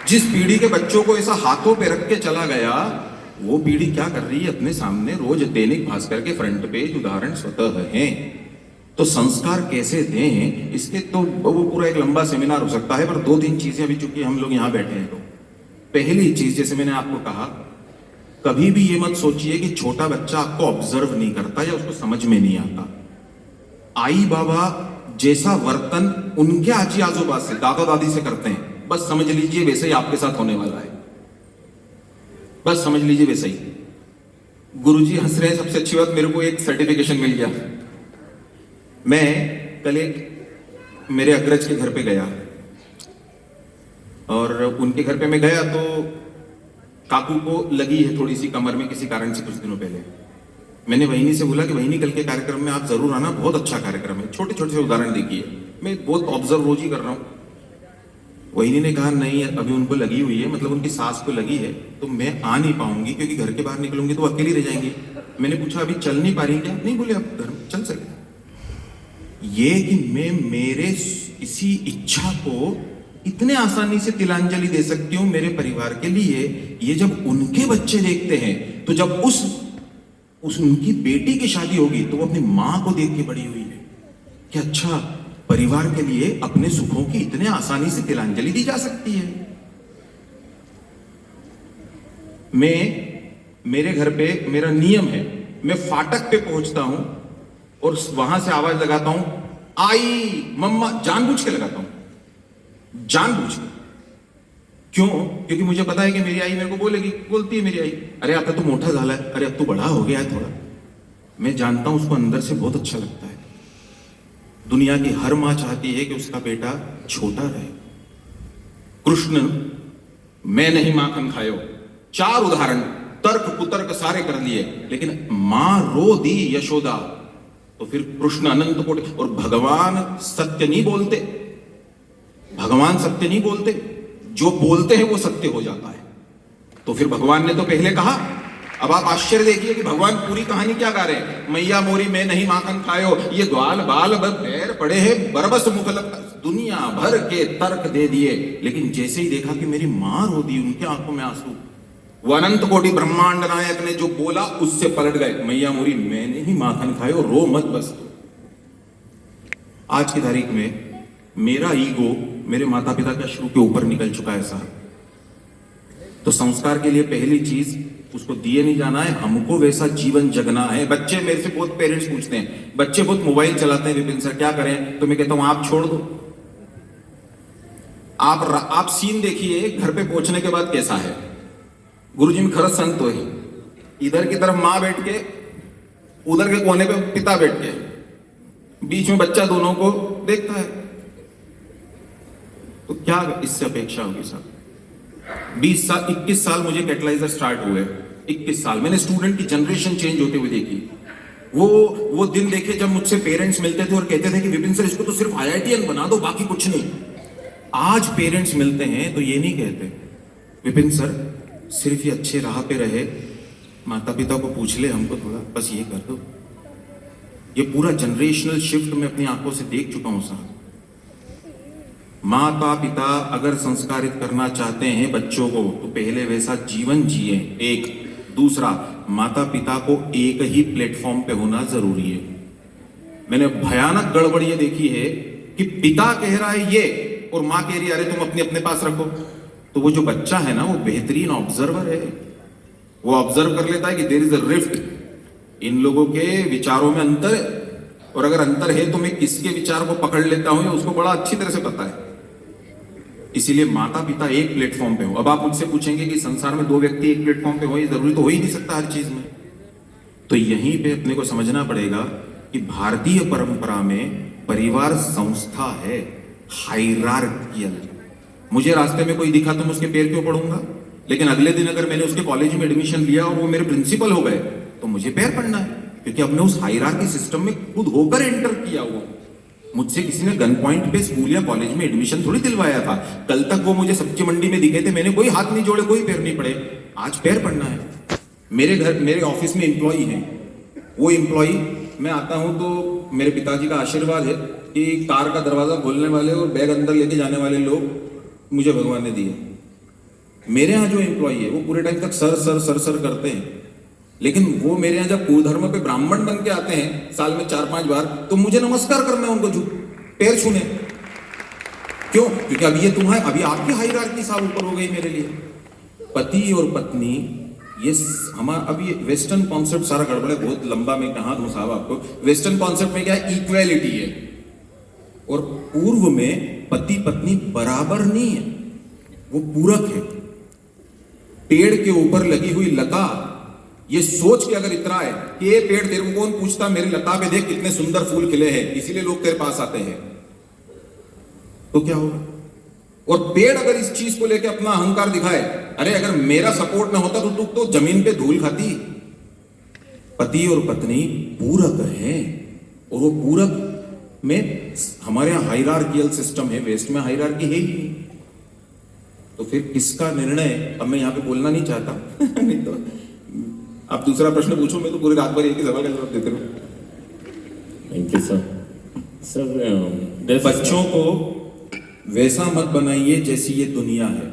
जिस पीढ़ी के बच्चों को ऐसा हाथों पे रख के चला गया, वो पीढ़ी क्या कर रही है, अपने सामने रोज दैनिक भास्कर के फ्रंट पेज उदाहरण स्वतः हैं। तो संस्कार कैसे दें, इसके तो वो पूरा एक लंबा सेमिनार हो सकता है, पर 2-3 चीजें अभी चूंकि हम लोग यहां बैठे हैं, तो पहली चीज, जैसे मैंने आपको कहा, कभी भी ये मत सोचिए कि छोटा बच्चा आपको ऑब्जर्व नहीं करता या उसको समझ में नहीं आता। आई बाबा जैसा वर्तन उनके आजी आजोबा से, दादा दादी से करते हैं, बस समझ लीजिए वैसे ही आपके साथ होने वाला है। बस समझ लीजिए वैसे ही। गुरुजी हंस रहे हैं, सबसे अच्छी बात, मेरे को एक सर्टिफिकेशन मिल गया। मैं कल एक मेरे अग्रज के घर पे गया, और उनके घर पे मैं गया तो काकू को लगी है थोड़ी सी कमर में किसी कारण से कुछ दिनों पहले। मैंने वहिनी से बोला कि वहिनी कल के कार्यक्रम में आप जरूर आना, बहुत अच्छा कार्यक्रम है, छोटे छोटे से उदाहरण देखिए, मैं बहुत ऑब्जर्व रोज ही कर रहा हूँ। वहिनी ने कहा नहीं अभी उनको लगी हुई है, मतलब उनकी सास को लगी है, तो मैं आ नहीं पाऊंगी क्योंकि घर के बाहर निकलूंगी तो अकेली रह जाएंगी। मैंने पूछा अभी चल नहीं पा रही क्या, नहीं बोले अब घर चल सके। ये कि मैं मेरे किसी इच्छा को इतने आसानी से तिलांजलि दे सकती हूं मेरे परिवार के लिए, ये जब उनके बच्चे देखते हैं, तो जब उस उनकी बेटी की शादी होगी तो वो अपनी मां को देख के बड़ी हुई है कि अच्छा परिवार के लिए अपने सुखों की इतने आसानी से तिलांजलि दी जा सकती है। मेरे घर पे मेरा नियम है, मैं फाटक पे पहुंचता हूं और वहां से आवाज लगाता हूं आई मम्मा, जानबूझ के लगाता हूं, जानबूझ के। क्यों? क्योंकि मुझे पता है कि मेरी आई मेरे को बोलेगी, बोलती है मेरी आई, अरे आता तू मोटा झाला है, अरे अब तू बड़ा हो गया है थोड़ा। मैं जानता हूं उसको अंदर से बहुत अच्छा लगता है। दुनिया की हर मां चाहती है कि उसका बेटा छोटा रहे। कृष्ण मैं नहीं माखन खायो, 4 उदाहरण, तर्क कुतर्क सारे कर लिए, लेकिन मां रो दी यशोदा, तो फिर कृष्ण अनंत कोटि। और भगवान सत्य नहीं बोलते, भगवान सत्य नहीं बोलते, जो बोलते हैं वो सत्य हो जाता है। तो फिर भगवान ने तो पहले कहा। अब आप आश्चर्य देखिए कि भगवान पूरी कहानी क्या गा रहे हैं, मैया मोरी मैं नहीं माखन खायो, ये ग्वाल बाल पैर पड़े हैं बरबस मुख लगता, दुनिया भर के तर्क दे दिए, लेकिन जैसे ही देखा कि मेरी मां रो दी, उनके आंखों में आंसू, वो अनंत कोटि ब्रह्मांड नायक ने जो बोला उससे पलट गए, मैया मोरी मैंने ही माखन खायो, रो मत बस। आज की तारीख में मेरा ईगो मेरे माता पिता के अश्रु के ऊपर निकल चुका है साहब। तो संस्कार के लिए पहली चीज, उसको दिए नहीं जाना है, हमको वैसा जीवन जगना है। बच्चे मेरे से बहुत पेरेंट्स पूछते हैं, बच्चे बहुत मोबाइल चलाते हैं, विपिन सर क्या करें, तो मैं कहता हूं आप छोड़ दो। आप सीन देखिए घर पे पहुंचने के बाद कैसा है। गुरुजी में खरच संत हो, इधर की तरफ मां बैठ के, उधर के कोने पे पिता बैठ के, बीच में बच्चा दोनों को देखता है। तो क्या इससे अपेक्षा होगी साहब। 20 साल 21 साल मुझे कैटलाइजर स्टार्ट हुए, 21 साल मैंने स्टूडेंट की जनरेशन चेंज होते हुए देखी। वो दिन देखे जब मुझसे पेरेंट्स मिलते थे और कहते थे कि विपिन सर इसको तो सिर्फ IITian बना दो, बाकी कुछ नहीं। आज पेरेंट्स मिलते हैं तो ये नहीं कहते विपिन सर सिर्फ ये अच्छे राह पे रहे, माता पिता को पूछ ले हमको थोड़ा, बस ये कर दो। ये पूरा जनरेशनल शिफ्ट मैं अपनी आंखों से देख चुका हूं साहब। माता पिता अगर संस्कारित करना चाहते हैं बच्चों को तो पहले वैसा जीवन जिए। एक दूसरा, माता पिता को एक ही प्लेटफॉर्म पे होना जरूरी है। मैंने भयानक गड़बड़ ये देखी है कि पिता कह रहा है ये और मां कह रही है अरे तुम अपने अपने पास रखो। तो वो जो बच्चा है ना वो बेहतरीन ऑब्जर्वर है, वो ऑब्जर्व कर लेता है कि देयर इज अ रिफ्ट, इन लोगों के विचारों में अंतर है, और अगर अंतर है तो मैं किसके विचार को पकड़ लेता हूं ये उसको बड़ा अच्छी तरह से पता है। इसीलिए माता पिता एक प्लेटफॉर्म पे हो। अब आप मुझसे पूछेंगे कि संसार में दो व्यक्ति एक प्लेटफॉर्म पे हो, ये जरूरी तो हो ही नहीं सकता हर चीज में। तो यहीं पे अपने को समझना पड़ेगा कि भारतीय परंपरा में परिवार संस्था है, हायरार्कियल। मुझे रास्ते में कोई दिखा तो मैं उसके पैर क्यों पड़ूंगा, लेकिन अगले दिन अगर मैंने उसके कॉलेज में एडमिशन लिया और वो मेरे प्रिंसिपल हो गए तो मुझे पैर पड़ना है, क्योंकि अब मैं उस हायरार्की सिस्टम में खुद होकर एंटर किया हुआ। मुझसे किसी ने गन पॉइंट पे स्कूल या कॉलेज में एडमिशन थोड़ी दिलवाया था। कल तक वो मुझे सब्जी मंडी में दिखे थे, मैंने कोई हाथ नहीं जोड़े, कोई पैर नहीं पड़े, आज पैर पड़ना है। मेरे ऑफिस में एम्प्लॉई है, वो एम्प्लॉई मैं आता हूं तो मेरे पिताजी का आशीर्वाद है कि कार का दरवाजा खोलने वाले और बैग अंदर लेके जाने वाले लोग मुझे भगवान ने दिए। मेरे यहाँ जो एम्प्लॉई है वो पूरे टाइम तक सर सर सर सर करते हैं, लेकिन वो मेरे यहाँ जब कुधर्म पे ब्राह्मण बन के आते हैं साल में 4-5 बार, तो मुझे नमस्कार करना है उनको, पैर छूने। क्यों? क्योंकि अभी ये अभी आपकी हायरार्की साल ऊपर हो गई मेरे लिए। पति और पत्नी, ये हमारा अभी वेस्टर्न कॉन्सेप्ट सारा गड़बड़ है, बहुत लंबा मैं कहां दूं साहब आपको। वेस्टर्न कॉन्सेप्ट में क्या है? इक्वेलिटी है, और पूर्व में पति पत्नी बराबर नहीं है, वो पूरक है। पेड़ के ऊपर लगी हुई लता ये सोच के अगर इतना है कि ये पेड़ तेरे को कौन पूछता, मेरी लता पे देख कितने सुंदर फूल खिले हैं, इसीलिए लोग तेरे पास आते हैं, तो क्या होगा? और पेड़ अगर इस चीज को लेकर अपना अहंकार दिखाए, अरे अगर मेरा सपोर्ट ना होता तो तू तो जमीन पे धूल खाती। पति और पत्नी पूरक है, और वो पूरक में हमारे यहाँ हायरार्कियल सिस्टम है, वेस्ट में हायरार्की है ही नहीं। तो फिर किसका निर्णय, अब मैं यहाँ पे बोलना नहीं चाहता नहीं तो आप दूसरा प्रश्न पूछो, मैं तो पूरी रात भर एक ही सवाल का जवाब देते रहूं। Thank you sir. बच्चों को वैसा मत बनाइए जैसी ये दुनिया है।